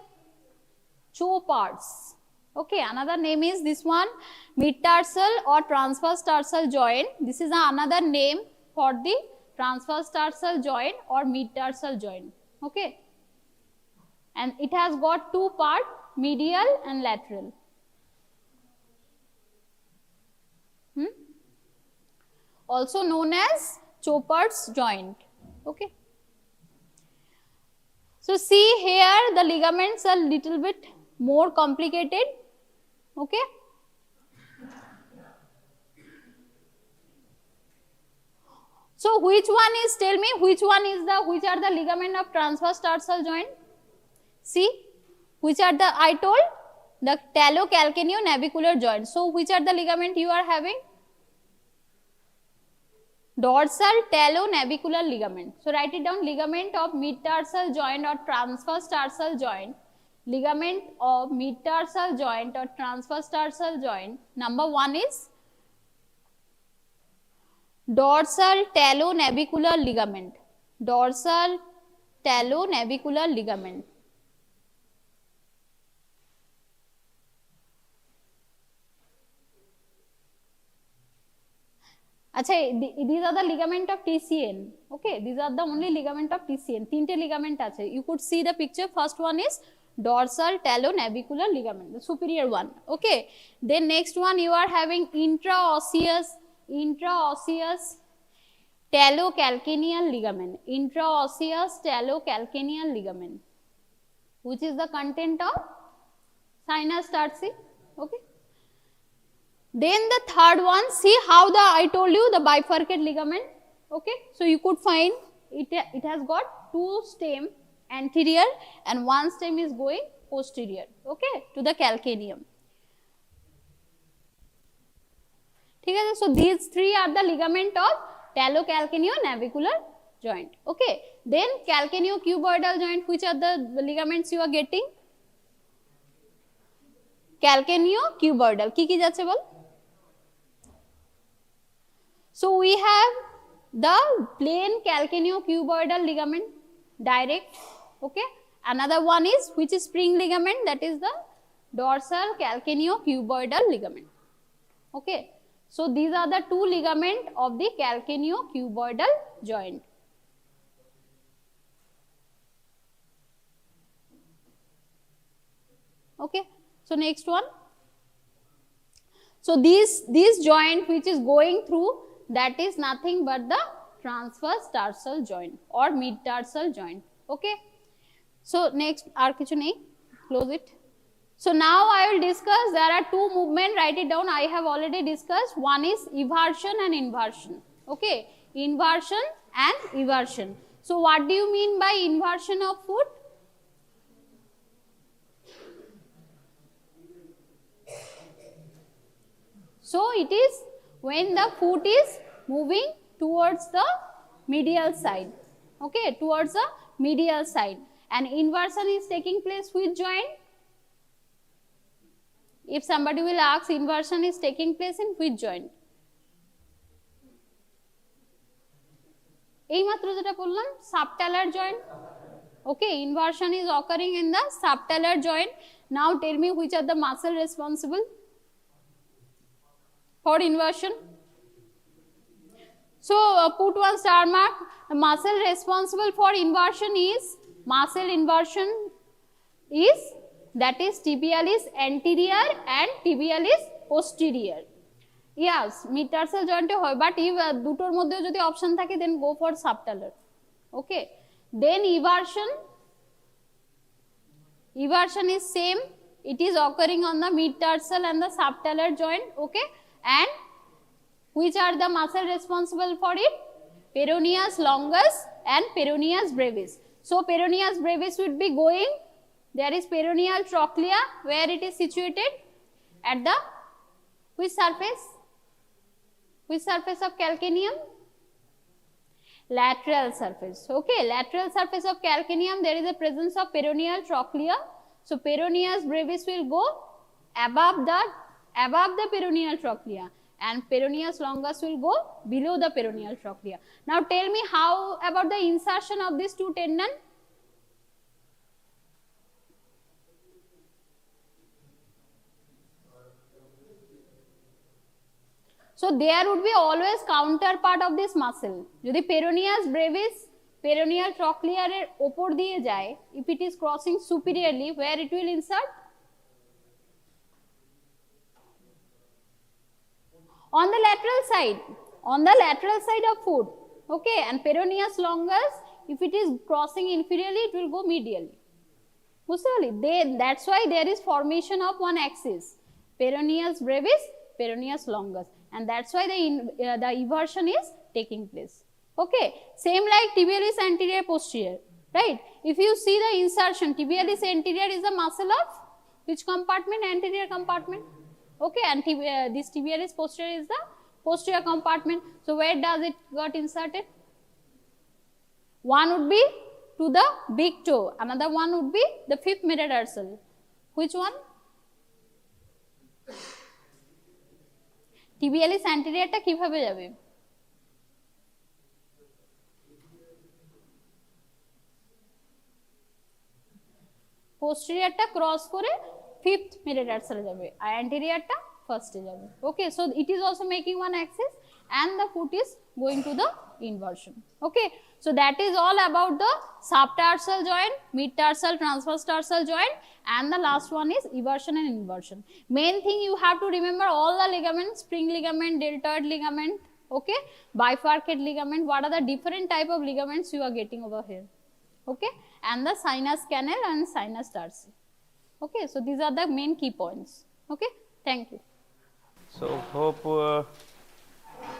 Chopards, okay. Another name is this one, mid-tarsal or transverse tarsal joint. This is another name for the transverse tarsal joint or mid-tarsal joint, okay. And it has got two parts, medial and lateral. Also known as Chopard's joint, okay. So see here the ligaments are little bit more complicated, okay. So which one is, tell me, which are the ligament of transverse tarsal joint? See, which are the, I told, the talocalcaneonavicular joint. So which are the ligament you are having? Dorsal talonavicular ligament. So write it down, ligament of mid-tarsal joint or transverse tarsal joint. Ligament of mid-tarsal joint or transverse tarsal joint. Number one is dorsal talonavicular ligament. Dorsal talonavicular ligament. Achha, these are the ligament of TCN, okay. These are the only ligament of TCN. Tinte ligament ache. You could see the picture. First one is dorsal talonavicular ligament, the superior one, okay. Then next one you are having intraosseous talocalcaneal ligament. Intraosseous talocalcaneal ligament, which is the content of sinus tarsi, okay. Then the third one, see how I told you the bifurcate ligament, okay. So you could find it has got two stem anterior and one stem is going posterior, okay, to the calcaneum. Okay, so these three are the ligament of talocalcaneonavicular joint, okay. Then calcaneocuboidal joint, which are the ligaments you are getting? Calcaneocuboidal, ki jache bol? So we have the plain calcaneocuboidal ligament, direct, Okay. Another one is, which is spring ligament, that is the dorsal calcaneocuboidal ligament. Okay. So these are the two ligaments of the calcaneocuboidal joint. Okay. So next one. So this joint which is going through, that is nothing but the transverse tarsal joint or mid tarsal joint. Okay. So next, ar kichu nei, close it. So now I will discuss, there are two movements, write it down, I have already discussed. One is eversion and inversion. Okay, inversion and eversion. So what do you mean by inversion of foot? So it is when the foot is moving towards the medial side. Okay, towards the medial side. And inversion is taking place which joint? If somebody will ask, inversion is taking place in which joint? এই মাত্র যেটা বললাম, subtalar joint. Okay, inversion is occurring in the subtalar joint. Now tell me which are the muscle responsible for inversion. So put one star mark. The muscle responsible for inversion is, muscle inversion is, that is tibialis anterior and tibialis posterior. Yes, mid-tarsal joint hoy, but if দুটোর মধ্যে যদি option থাকে, then go for subtalar. Okay. Then eversion is same. It is occurring on the mid-tarsal and the subtalar joint. Okay. And which are the muscle responsible for it? Peroneus longus and peroneus brevis. So peroneus brevis would be going, there is peroneal trochlea, where it is situated at the which surface? Which surface of calcaneum? Lateral surface. Okay, lateral surface of calcaneum, there is a presence of peroneal trochlea. So peroneus brevis will go above the peroneal trochlea, and peroneus longus will go below the peroneal trochlea. Now tell me, how about the insertion of these two tendons? So there would be always counterpart of this muscle. যদি peroneus brevis peroneal trochlea এর উপর দিয়ে যায়, if it is crossing superiorly, where it will insert? On the lateral side, on the lateral side of foot. Okay, and peroneus longus, if it is crossing inferiorly, it will go medially. That's why there is formation of one axis, peroneus brevis, peroneus longus, and that's why the eversion is taking place. Okay, same like tibialis anterior posterior, right? If you see the insertion, tibialis anterior is the muscle of which compartment? Anterior compartment. Okay, and this tibialis posterior is the posterior compartment. So where does it got inserted? One would be to the big toe, another one would be the fifth metatarsal. Which one? tibialis anterior টা কিভাবে যাবে? posterior টা cross করে fifth metatarsal যাবে, আর anterior টা first এ যাবে. Okay, so it is also making one axis, and the foot is going to the inversion. Okay, so that is all about the subtarsal joint, mid-tarsal, transverse tarsal joint, and the last one is eversion and inversion. Main thing you have to remember all the ligaments, spring ligament, deltoid ligament, okay, bifurcate ligament, what are the different type of ligaments you are getting over here, okay, and the sinus canal and sinus tarsi. Okay, so these are the main key points. Okay, thank you. So hope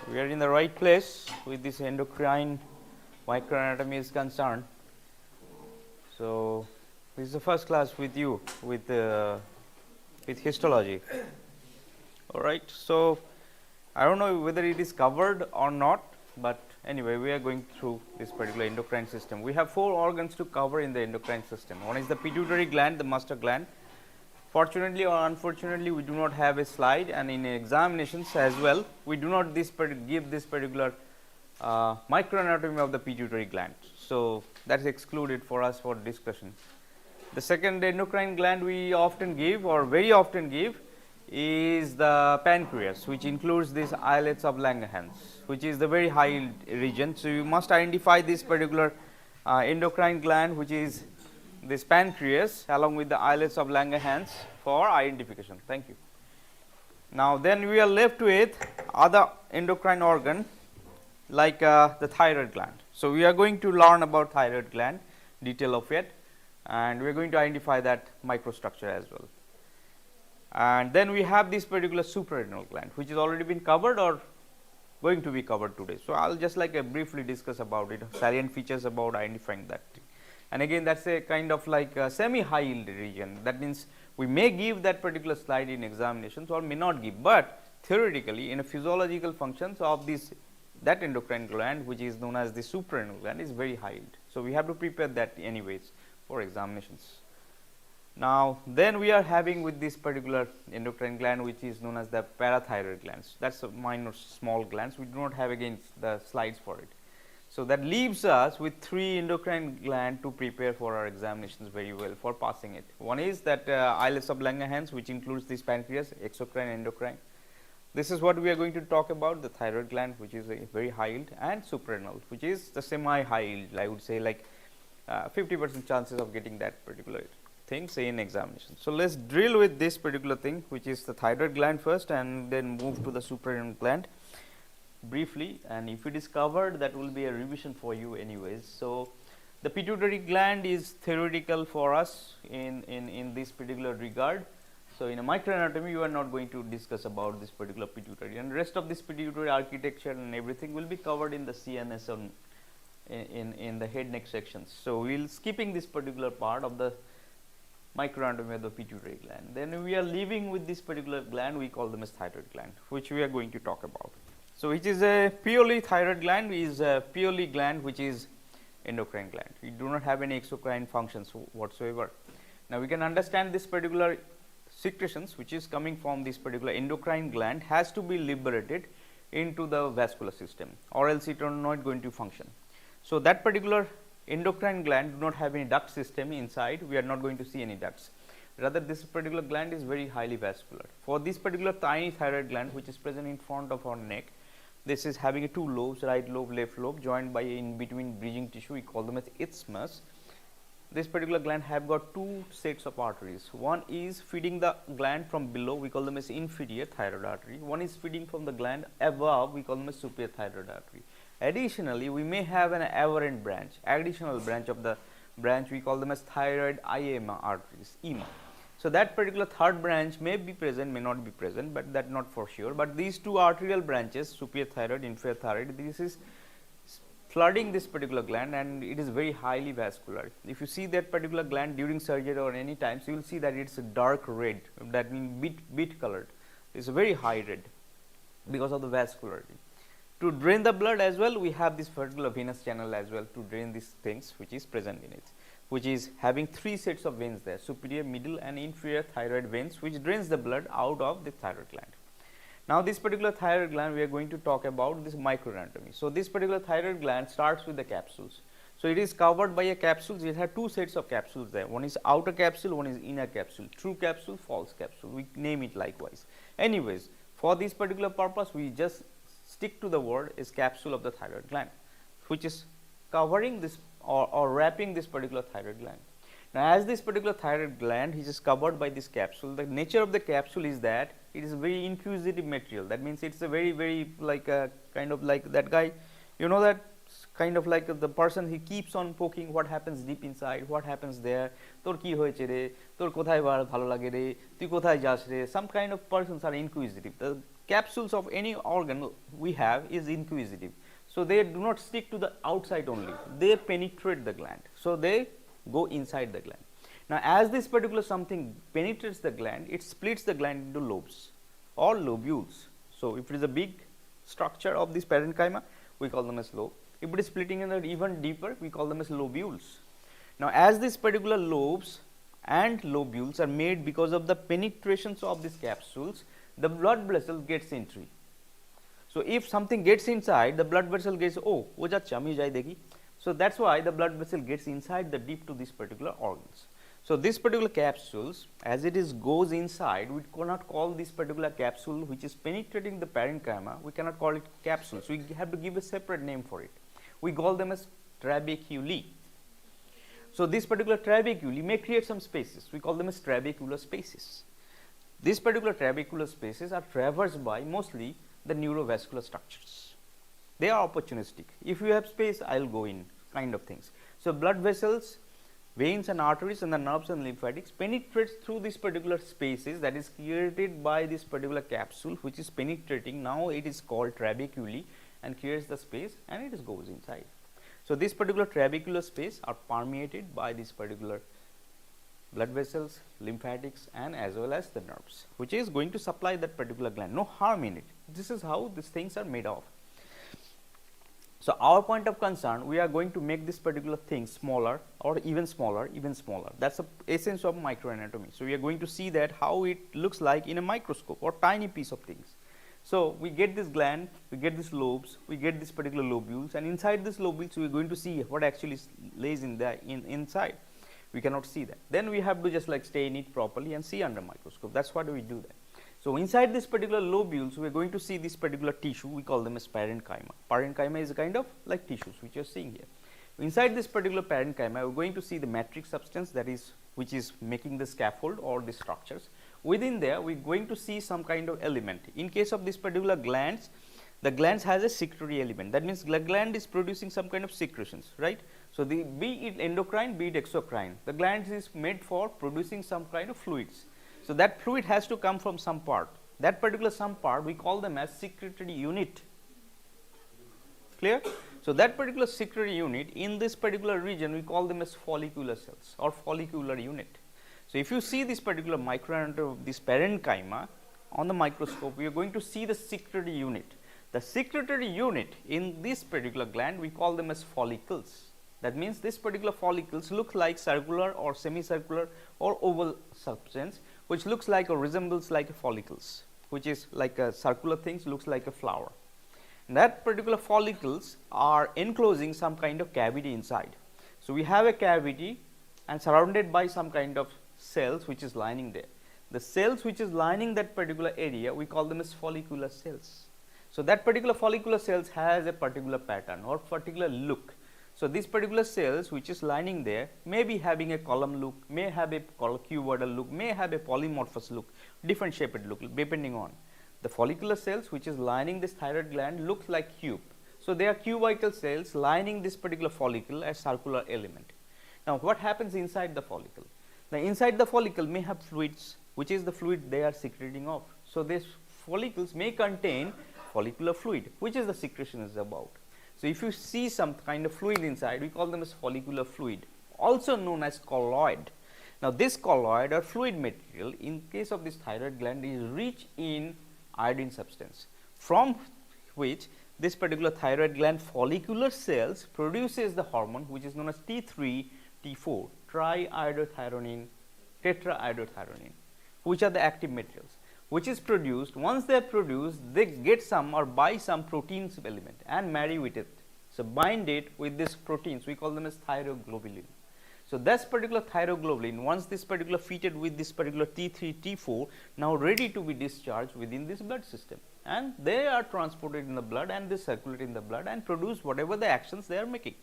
we are in the right place with this endocrine microanatomy is concerned. So this is the first class with you with histology. All right. So I don't know whether it is covered or not, but anyway, we are going through this particular endocrine system. We have 4 organs to cover in the endocrine system. One is the pituitary gland, the master gland. Fortunately or unfortunately, we do not have a slide, and in examinations as well, we do not give this particular microanatomy of the pituitary gland. So, that is excluded for us for discussion. The second endocrine gland we often give or very often give is the pancreas, which includes these islets of Langerhans, which is the very high region. So, you must identify this particular endocrine gland, which is this pancreas along with the islets of Langerhans for identification. Thank you. Now, then we are left with other endocrine organ like the thyroid gland. So, we are going to learn about thyroid gland, detail of it, and we are going to identify that microstructure as well. And then we have this particular suprarenal gland, which has already been covered or going to be covered today. So, I will just like briefly discuss about it, salient features about identifying that. And again, that is a kind of like a semi high yield region. That means, we may give that particular slide in examinations or may not give, but theoretically in a physiological functions of this that endocrine gland, which is known as the suprarenal gland, is very high yield. So, we have to prepare that anyways for examinations. Now, then we are having with this particular endocrine gland, which is known as the parathyroid glands. That is a minor small glands. We do not have again the slides for it. So, that leaves us with 3 endocrine gland to prepare for our examinations very well for passing it. One is that islets of Langerhans, which includes this pancreas, exocrine, endocrine. This is what we are going to talk about, the thyroid gland, which is a very high yield, and suprarenal, which is the semi high yield. I would say like 50% chances of getting that particular thing, say in examination. So, let us drill with this particular thing, which is the thyroid gland first, and then move to the suprarenal gland briefly, and if it is covered, that will be a revision for you anyways. So, the pituitary gland is theoretical for us in this particular regard. So, in a microanatomy, you are not going to discuss about this particular pituitary, and rest of this pituitary architecture and everything will be covered in the CNS on in the head neck sections. So, we will skipping this particular part of the microanatomy of the pituitary gland. Then we are leaving with this particular gland, we call them as thyroid gland, which we are going to talk about. So, which is a purely thyroid gland is a purely gland which is endocrine gland. We do not have any exocrine functions whatsoever. Now, we can understand this particular secretions which is coming from this particular endocrine gland has to be liberated into the vascular system, or else it are not going to function. So, that particular endocrine gland do not have any duct system inside, we are not going to see any ducts. Rather, this particular gland is very highly vascular. For this particular tiny thyroid gland, which is present in front of our neck, this is having 2 lobes, right lobe, left lobe, joined by in between bridging tissue, we call them as isthmus. This particular gland have got 2 sets of arteries. One is feeding the gland from below, we call them as inferior thyroid artery. One is feeding from the gland above, we call them as superior thyroid artery. Additionally, we may have an aberrant branch, additional branch of the branch, we call them as thyroid IEMA arteries, EMA. So, that particular third branch may be present, may not be present, but that not for sure. But these 2 arterial branches, superior thyroid, inferior thyroid, this is flooding this particular gland, and it is very highly vascular. If you see that particular gland during surgery or any times, you will see that it is a dark red, that means beet colored. It is a very high red because of the vascularity. To drain the blood as well, we have this particular venous channel as well to drain these things which is present in it, which is having 3 sets of veins there, superior, middle and inferior thyroid veins, which drains the blood out of the thyroid gland. Now, this particular thyroid gland, we are going to talk about this microanatomy. So, this particular thyroid gland starts with the capsules. So, it is covered by a capsules, it has 2 sets of capsules there, one is outer capsule, one is inner capsule, true capsule, false capsule, we name it likewise. Anyways, for this particular purpose, we just stick to the word is capsule of the thyroid gland, which is covering this or wrapping this particular thyroid gland. Now, as this particular thyroid gland is covered by this capsule, the nature of the capsule is that it is very inquisitive material. That means, it is a very like a kind of like that guy, you know, that kind of like the person he keeps on poking what happens deep inside, what happens there, tor ki hoyeche re, tor kothay bhalo lage re, tui kothay jas re. Some kind of persons are inquisitive. The capsules of any organ we have is inquisitive. So, they do not stick to the outside only, they penetrate the gland. So, they go inside the gland. Now, as this particular something penetrates the gland, it splits the gland into lobes or lobules. So, if it is a big structure of this parenchyma, we call them as lobe. If it is splitting in even deeper, we call them as lobules. Now, as these particular lobes and lobules are made because of the penetrations of these capsules, the blood vessel gets entry. So if something gets inside, the blood vessel gets, oh, wo jacche ami jai dekhi. So that's why the blood vessel gets inside the deep to these particular organs. So this particular capsules, as it is goes inside, we cannot call this particular capsule which is penetrating the parenchyma, we cannot call it capsules. We have to give a separate name for it. We call them as trabeculae. So this particular trabeculae may create some spaces. We call them as trabecular spaces. These particular trabecular spaces are traversed by mostly the neurovascular structures. They are opportunistic. If you have space, I will go in, kind of things. So blood vessels, veins and arteries and the nerves and lymphatics penetrates through these particular spaces that is created by this particular capsule which is penetrating. Now it is called trabeculae and creates the space and it goes inside. So this particular trabecular space are permeated by this particular blood vessels, lymphatics and as well as the nerves, which is going to supply that particular gland. No harm in it. This is how these things are made of. So our point of concern, we are going to make this particular thing smaller or even smaller, even smaller. That's the essence of microanatomy. So we are going to see that how it looks like in a microscope or tiny piece of things. So we get this gland, we get these lobes, we get this particular lobules, and inside this lobules we are going to see what actually lays in the inside. We cannot see that. Then we have to just like stain it properly and see under microscope. That's why do we do that. So inside this particular lobules, we are going to see this particular tissue. We call them as parenchyma. Parenchyma is a kind of like tissues which you are seeing here. Inside this particular parenchyma, we are going to see the matrix substance that is which is making the scaffold or the structures. Within there, we are going to see some kind of element. In case of this particular glands, the glands has a secretory element. That means the gland is producing some kind of secretions, right? So the be it endocrine, be it exocrine, the gland is made for producing some kind of fluids. So that fluid has to come from some part. That particular some part we call them as secretory unit. Clear? So that particular secretory unit in this particular region we call them as follicular cells or follicular unit. So if you see this particular microanatomy of this parenchyma on the microscope, we are going to see the secretory unit. The secretory unit in this particular gland we call them as follicles. That means this particular follicles look like circular or semicircular or oval substance which looks like or resembles like a follicles, which is like a circular things, looks like a flower. And that particular follicles are enclosing some kind of cavity inside. So we have a cavity and surrounded by some kind of cells which is lining there. The cells which is lining that particular area we call them as follicular cells. So that particular follicular cells has a particular pattern or particular look. So these particular cells which is lining there may be having a column look, may have a cuboidal look, may have a polymorphous look, different shaped look depending on. The follicular cells which is lining this thyroid gland looks like cube. So they are cuboidal cells lining this particular follicle as circular element. Now what happens inside the follicle? Now inside the follicle may have fluids, which is the fluid they are secreting off. So these follicles may contain follicular fluid, which is the secretion is about. So if you see some kind of fluid inside, we call them as follicular fluid, also known as colloid. Now this colloid or fluid material in case of this thyroid gland is rich in iodine substance, from which this particular thyroid gland follicular cells produces the hormone which is known as T3, T4, triiodothyronine, tetraiodothyronine, which are the active materials, which is produced. Once they are produced, they get some or buy some proteins element and marry with it. So bind it with these proteins, we call them as thyroglobulin. So this particular thyroglobulin, once this particular fitted with this particular T3, T4, now ready to be discharged within this blood system, and they are transported in the blood and they circulate in the blood and produce whatever the actions they are making.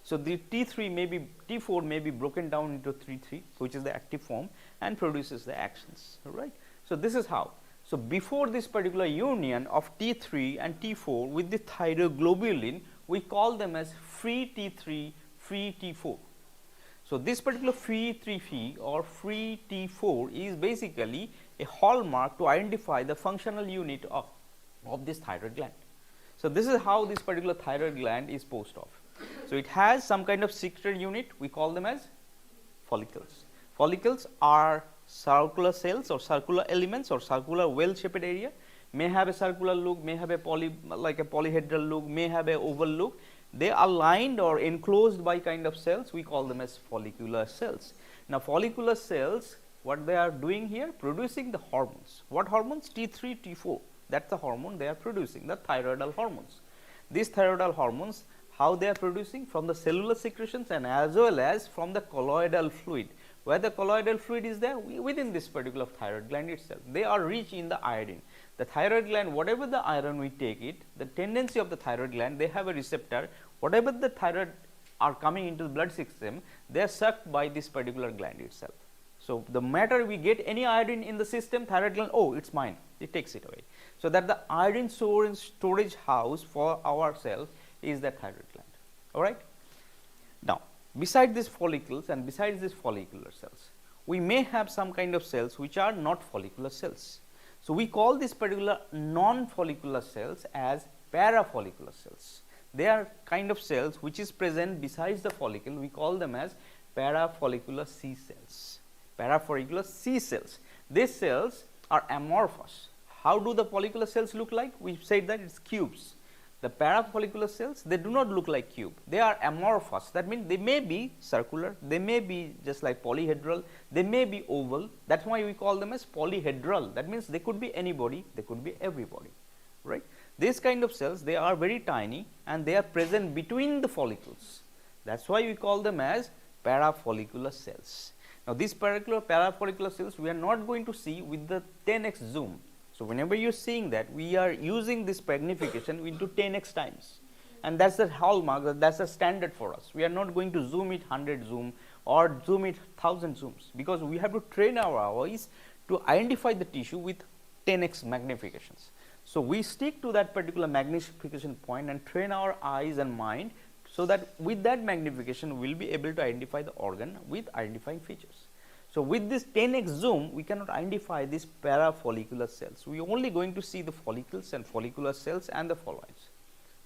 So the T3 may be, T4 may be broken down into T3, which is the active form, and produces the actions, right? So this is how. So before this particular union of T3 and T4 with the thyroglobulin, we call them as free T3, free T4. So this particular free T3 or free T4 is basically a hallmark to identify the functional unit of this thyroid gland. So this is how this particular thyroid gland is posed off. So it has some kind of secretory unit, we call them as follicles. Follicles are circular cells or circular elements or circular well shaped area, may have a circular look, may have a polyhedral look, may have a oval look. They are lined or enclosed by kind of cells, we call them as follicular cells. Now follicular cells, what they are doing here, producing the hormones. What hormones? T3, T4. That's the hormone they are producing, the thyroidal hormones. These thyroidal hormones, how they are producing? From the cellular secretions and as well as from the colloidal fluid. Where the colloidal fluid is there? Within this particular thyroid gland itself. They are rich in the iodine. The thyroid gland, whatever the iron we take it, the tendency of the thyroid gland, they have a receptor. Whatever the thyroid are coming into the blood system, they are sucked by this particular gland itself. So, the matter we get any iodine in the system, thyroid gland, oh, it's mine, it takes it away. So, that the iodine storage house for ourselves is the thyroid gland. All right. Now, beside these follicles and besides these follicular cells, we may have some kind of cells which are not follicular cells. So, we call this particular non-follicular cells as parafollicular cells. They are kind of cells which is present besides the follicle, we call them as parafollicular C cells. Parafollicular C cells. These cells are amorphous. How do the follicular cells look like? We said that it's cubes. The parafollicular cells, they do not look like cube, they are amorphous. That means they may be circular, they may be just like polyhedral, they may be oval. That's why we call them as polyhedral. That means they could be anybody, they could be everybody, right? These kind of cells, they are very tiny and they are present between the follicles. That's why we call them as parafollicular cells. Now, these particular parafollicular cells we are not going to see with the 10x zoom. So, whenever you are seeing that, we are using this magnification into 10x times, and that is the hallmark, that is the standard for us. We are not going to zoom it 100 zoom or zoom it 1000 zooms, because we have to train our eyes to identify the tissue with 10x magnifications. So, we stick to that particular magnification point and train our eyes and mind, so that with that magnification we will be able to identify the organ with identifying features. So, with this 10x zoom we cannot identify these parafollicular cells, we are only going to see the follicles and follicular cells and the pholloids.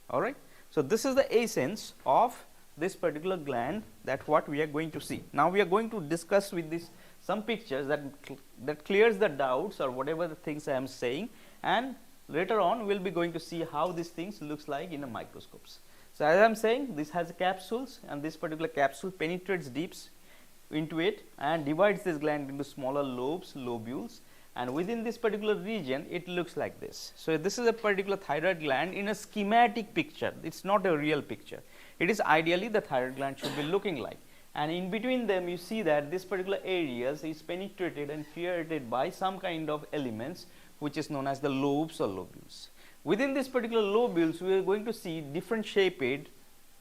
All right. So, this is the essence of this particular gland, that what we are going to see. Now, we are going to discuss with this some pictures that clears the doubts or whatever the things I am saying, and later on we will be going to see how these things looks like in a microscopes. So, as I am saying, this has capsules and this particular capsule penetrates deep into it and divides this gland into smaller lobes, lobules, and within this particular region it looks like this. So, this is a particular thyroid gland in a schematic picture, it is not a real picture. It is ideally the thyroid gland should be looking like, and in between them you see that this particular areas is penetrated and created by some kind of elements which is known as the lobes or lobules. Within this particular lobules we are going to see different shaped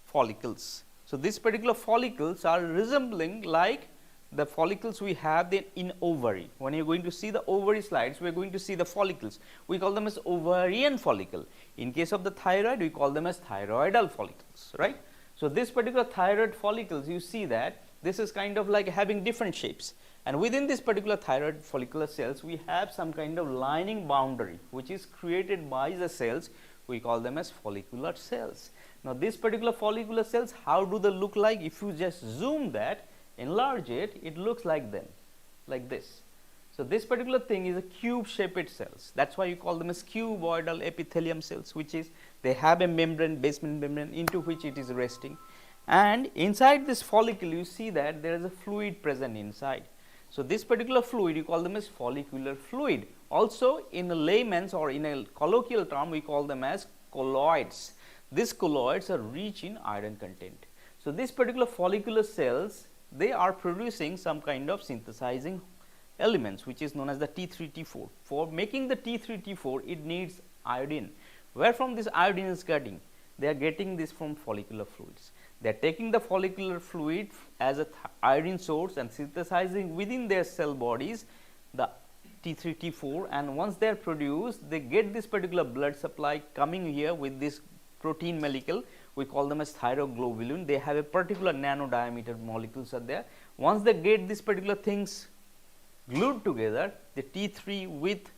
follicles. So, these particular follicles are resembling like the follicles we have in ovary. When you are going to see the ovary slides, we are going to see the follicles. We call them as ovarian follicle. In case of the thyroid, we call them as thyroidal follicles, right. So, this particular thyroid follicles, you see that this is kind of like having different shapes, and within this particular thyroid follicular cells, we have some kind of lining boundary which is created by the cells, we call them as follicular cells. Now, these particular follicular cells, how do they look like? If you just zoom that, enlarge it, it looks like them, like this. So, this particular thing is a cube shaped cells, that is why you call them as cuboidal epithelium cells, which is they have a membrane, basement membrane into which it is resting, and inside this follicle you see that there is a fluid present inside. So, this particular fluid you call them as follicular fluid. Also, in a layman's or in a colloquial term we call them as colloids. These colloids are rich in iron content. So, these particular follicular cells, they are producing some kind of synthesizing elements which is known as the T3 T4. For making the T3 T4 it needs iodine. Where from this iodine is getting? They are getting this from follicular fluids. They are taking the follicular fluid as a iodine source and synthesizing within their cell bodies the T3 T4, and once they are produced they get this particular blood supply coming here with this protein molecule, we call them as thyroglobulin. They have a particular nano diameter molecules are there. Once they get this particular things glued together, the T3 with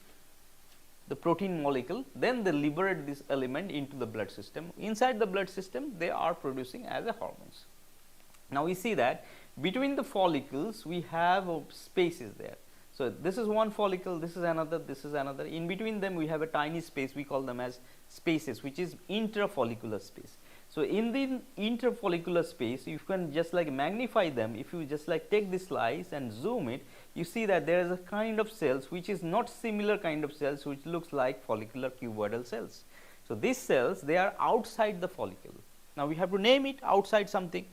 the protein molecule, then they liberate this element into the blood system. Inside the blood system they are producing as a hormones. Now, we see that between the follicles we have spaces there. So, this is one follicle, this is another, this is another. In between them we have a tiny space, we call them as spaces, which is intrafollicular space. So, in the intrafollicular space you can just like magnify them. If you just like take this slice and zoom it, you see that there is a kind of cells which is not similar kind of cells which looks like follicular cuboidal cells. So, these cells, they are outside the follicle. Now, we have to name it outside something,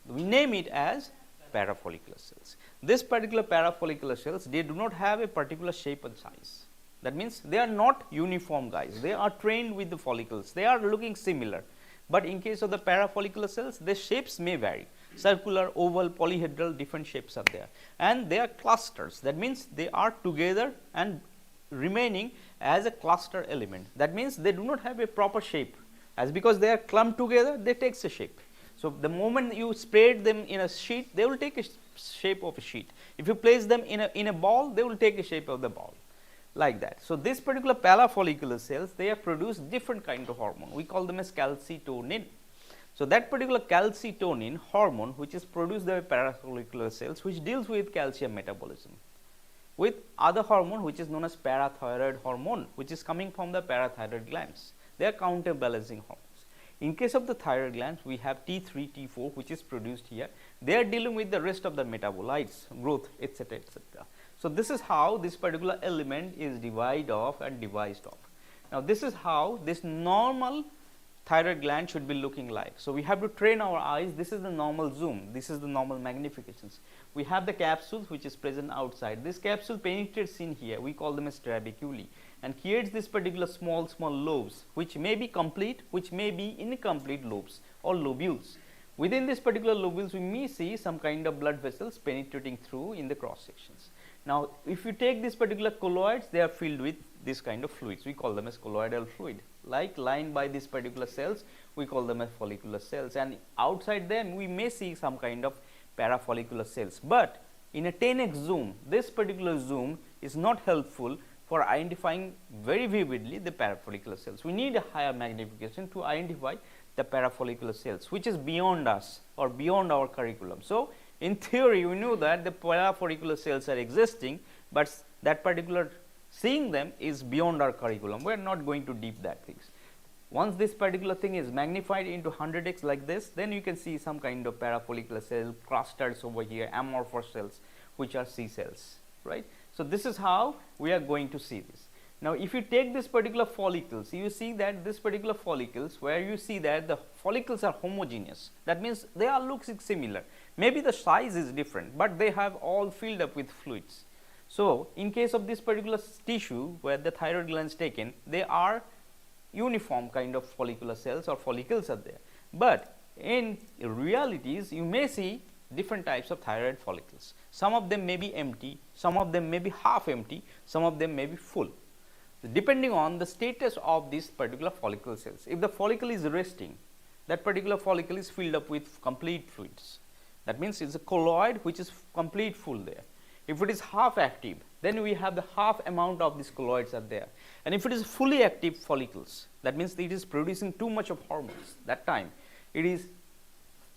we name it as parafollicular cells. This particular parafollicular cells, they do not have a particular shape and size. That means, they are not uniform guys, they are trained with the follicles, they are looking similar, but in case of the parafollicular cells, their shapes may vary, circular, oval, polyhedral, different shapes are there, and they are clusters. That means, they are together and remaining as a cluster element. That means, they do not have a proper shape, as because they are clumped together, they takes a shape. So, the moment you spread them in a sheet, they will take a shape of a sheet. If you place them in a ball, they will take a shape of the ball, like that. So, this particular parafollicular cells, they have produced different kind of hormone, we call them as calcitonin. So, that particular calcitonin hormone which is produced by parafollicular cells, which deals with calcium metabolism, with other hormone which is known as parathyroid hormone, which is coming from the parathyroid glands. They are counterbalancing hormones. In case of the thyroid glands, we have T3, T4 which is produced here. They are dealing with the rest of the metabolites, growth, etc., etc. So, this is how this particular element is divided off and devised off. Now, this is how this normal thyroid gland should be looking like. So, we have to train our eyes. This is the normal zoom, this is the normal magnifications. We have the capsules which is present outside. This capsule penetrates in here, we call them as trabeculae, and creates this particular small lobes which may be complete, which may be incomplete lobes or lobules. Within this particular lobules, we may see some kind of blood vessels penetrating through in the cross sections. Now, if you take this particular colloids, they are filled with this kind of fluids, we call them as colloidal fluid, like lined by these particular cells, we call them as follicular cells, and outside them we may see some kind of parafollicular cells. But in a 10x zoom, this particular zoom is not helpful for identifying very vividly the parafollicular cells. We need a higher magnification to identify the parafollicular cells, which is beyond us or beyond our curriculum. So, in theory, we know that the parafollicular cells are existing, but that particular seeing them is beyond our curriculum. We are not going to deep that things. Once this particular thing is magnified into 100x like this, then you can see some kind of parafollicular cell clusters over here, amorphous cells, which are C cells, right. So, this is how we are going to see this. Now, if you take this particular follicles, you see that this particular follicles, where you see that the follicles are homogeneous, that means they all look similar, maybe the size is different, but they have all filled up with fluids. So, in case of this particular tissue where the thyroid gland is taken, they are uniform kind of follicular cells or follicles are there, but in realities you may see different types of thyroid follicles. Some of them may be empty, some of them may be half empty, some of them may be full, depending on the status of these particular follicle cells. If the follicle is resting, that particular follicle is filled up with complete fluids, that means it is a colloid which is complete full there. If it is half active, then we have the half amount of these colloids are there, and if it is fully active follicles, that means it is producing too much of hormones, that time it is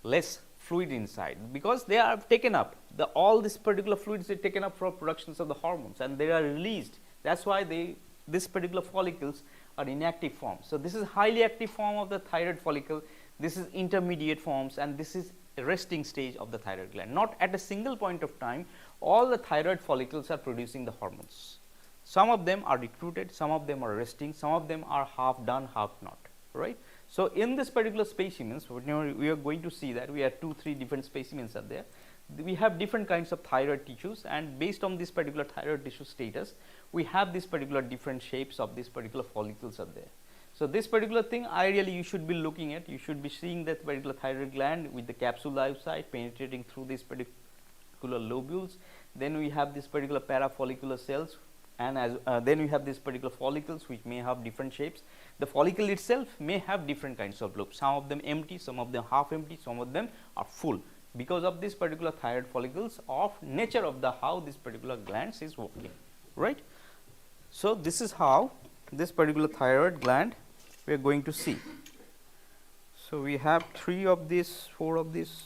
less fluid inside, because they are taken up, all this particular fluids are taken up for productions of the hormones and they are released. That is why this particular follicles are inactive forms. So, this is highly active form of the thyroid follicle, this is intermediate forms, and this is a resting stage of the thyroid gland. Not at a single point of time all the thyroid follicles are producing the hormones. Some of them are recruited, some of them are resting, some of them are half done, half not, right. So, in this particular specimens, we are going to see that we have 2-3 different specimens are there. We have different kinds of thyroid tissues, and based on this particular thyroid tissue status, we have this particular different shapes of these particular follicles are there. So, this particular thing ideally you should be looking at, you should be seeing that particular thyroid gland with the capsule outside penetrating through these particular lobules. Then we have this particular parafollicular cells, and then we have these particular follicles which may have different shapes. The follicle itself may have different kinds of lobes, some of them empty, some of them half empty, some of them are full, because of this particular thyroid follicles of nature of the how this particular glands is working, right. So, this is how this particular thyroid gland we are going to see. So, we have 3 of these, 4 of these,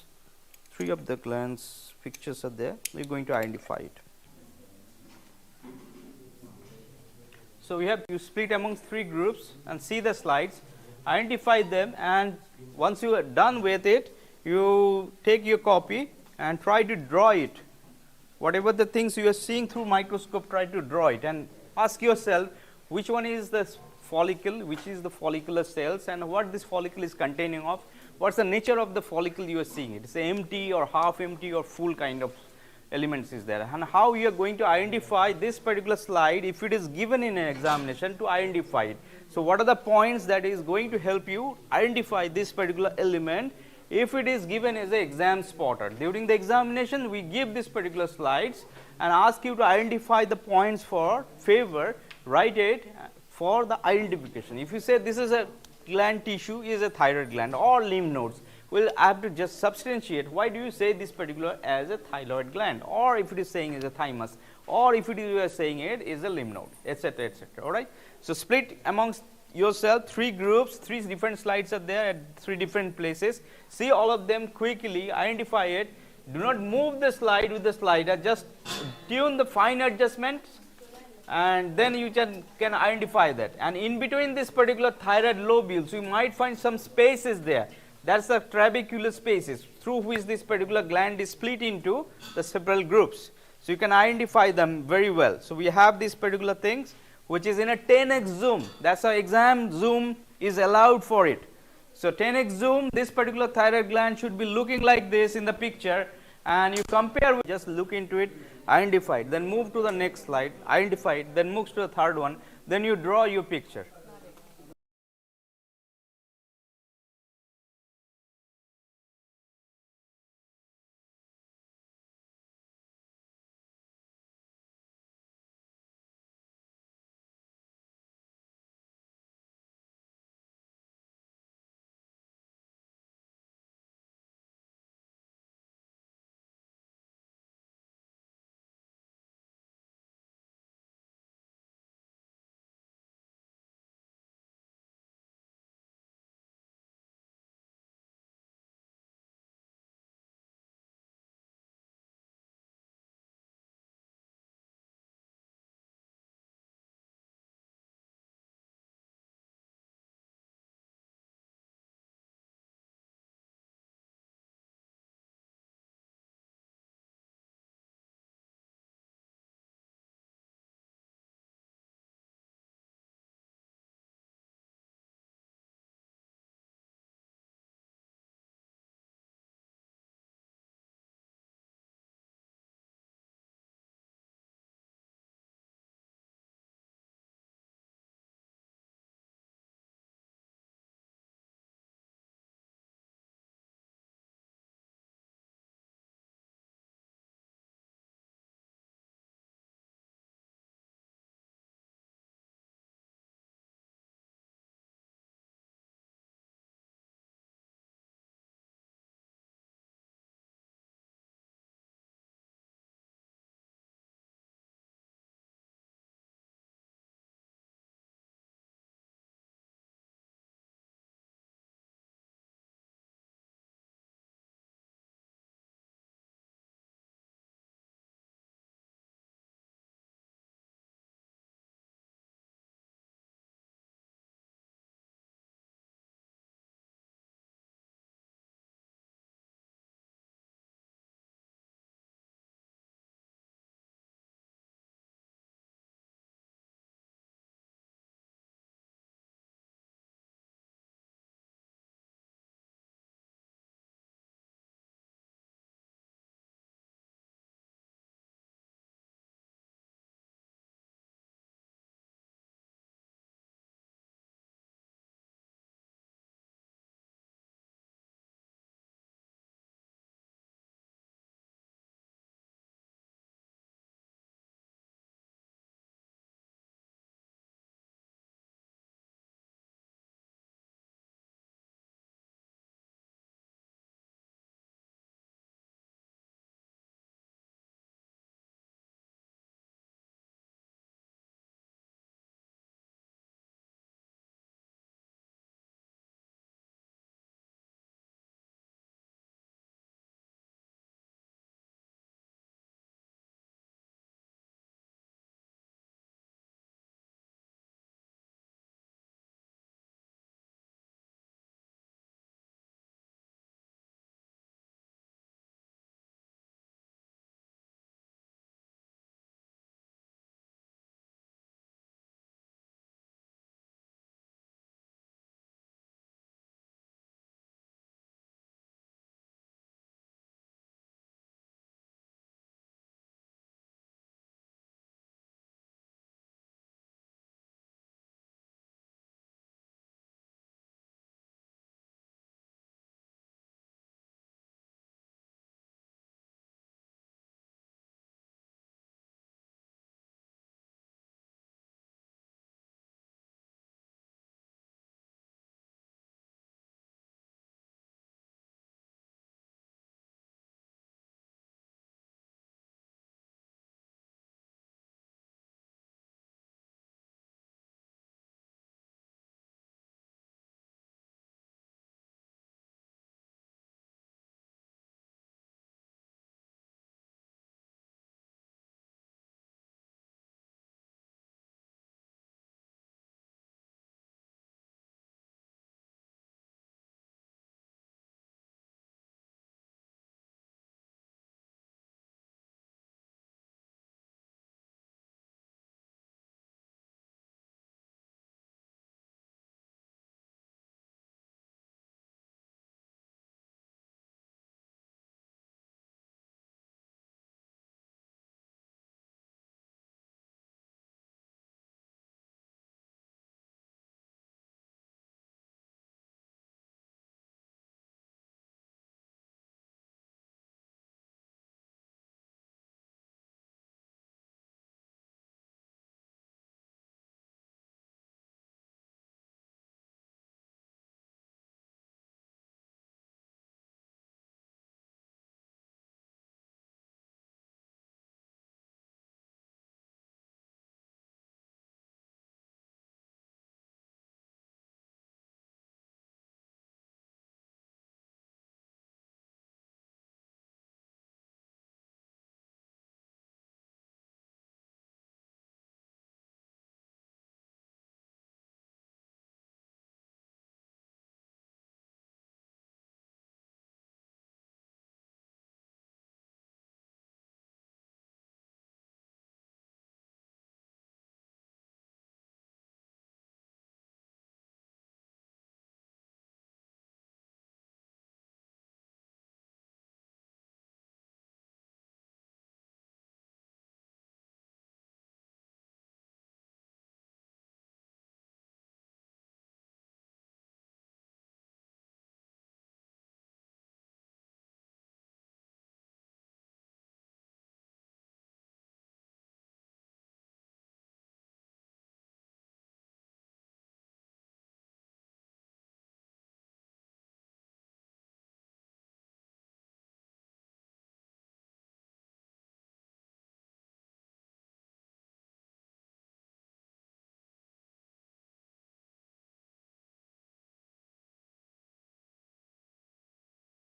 3 of the glands pictures are there, we are going to identify it. So, we have to split amongst 3 groups and see the slides, identify them, and once you are done with it, you take your copy and try to draw it whatever the things you are seeing through microscope, try to draw it and ask yourself which one is the follicle, which is the follicular cells, and what this follicle is containing of, what is the nature of the follicle you are seeing. It is empty or half empty or full kind of elements is there, and how you are going to identify this particular slide if it is given in an examination to identify it. So, what are the points that is going to help you identify this particular element if it is given as an exam spotter. During the examination, we give this particular slides and ask you to identify the points for favor, write it for the identification. If you say this is a gland tissue, is a thyroid gland or lymph nodes, we will have to just substantiate why do you say this particular as a thyroid gland, or if it is saying as a thymus, or if it is you are saying it is a lymph node, etc., etc. All right. So, split amongst yourself 3 groups, 3 different slides are there at 3 different places. See all of them quickly, identify it. Do not move the slide with the slider, just tune the fine adjustments, and then you can identify that. And in between this particular thyroid lobules, you might find some spaces there. That is the trabecular spaces through which this particular gland is split into the several groups. So, you can identify them very well. So, we have these particular things which is in a 10x zoom, that is how exam zoom is allowed for it. So, 10x zoom, this particular thyroid gland should be looking like this in the picture, and you compare, just look into it, identify it, then move to the next slide, identify it, then move to the third one, then you draw your picture.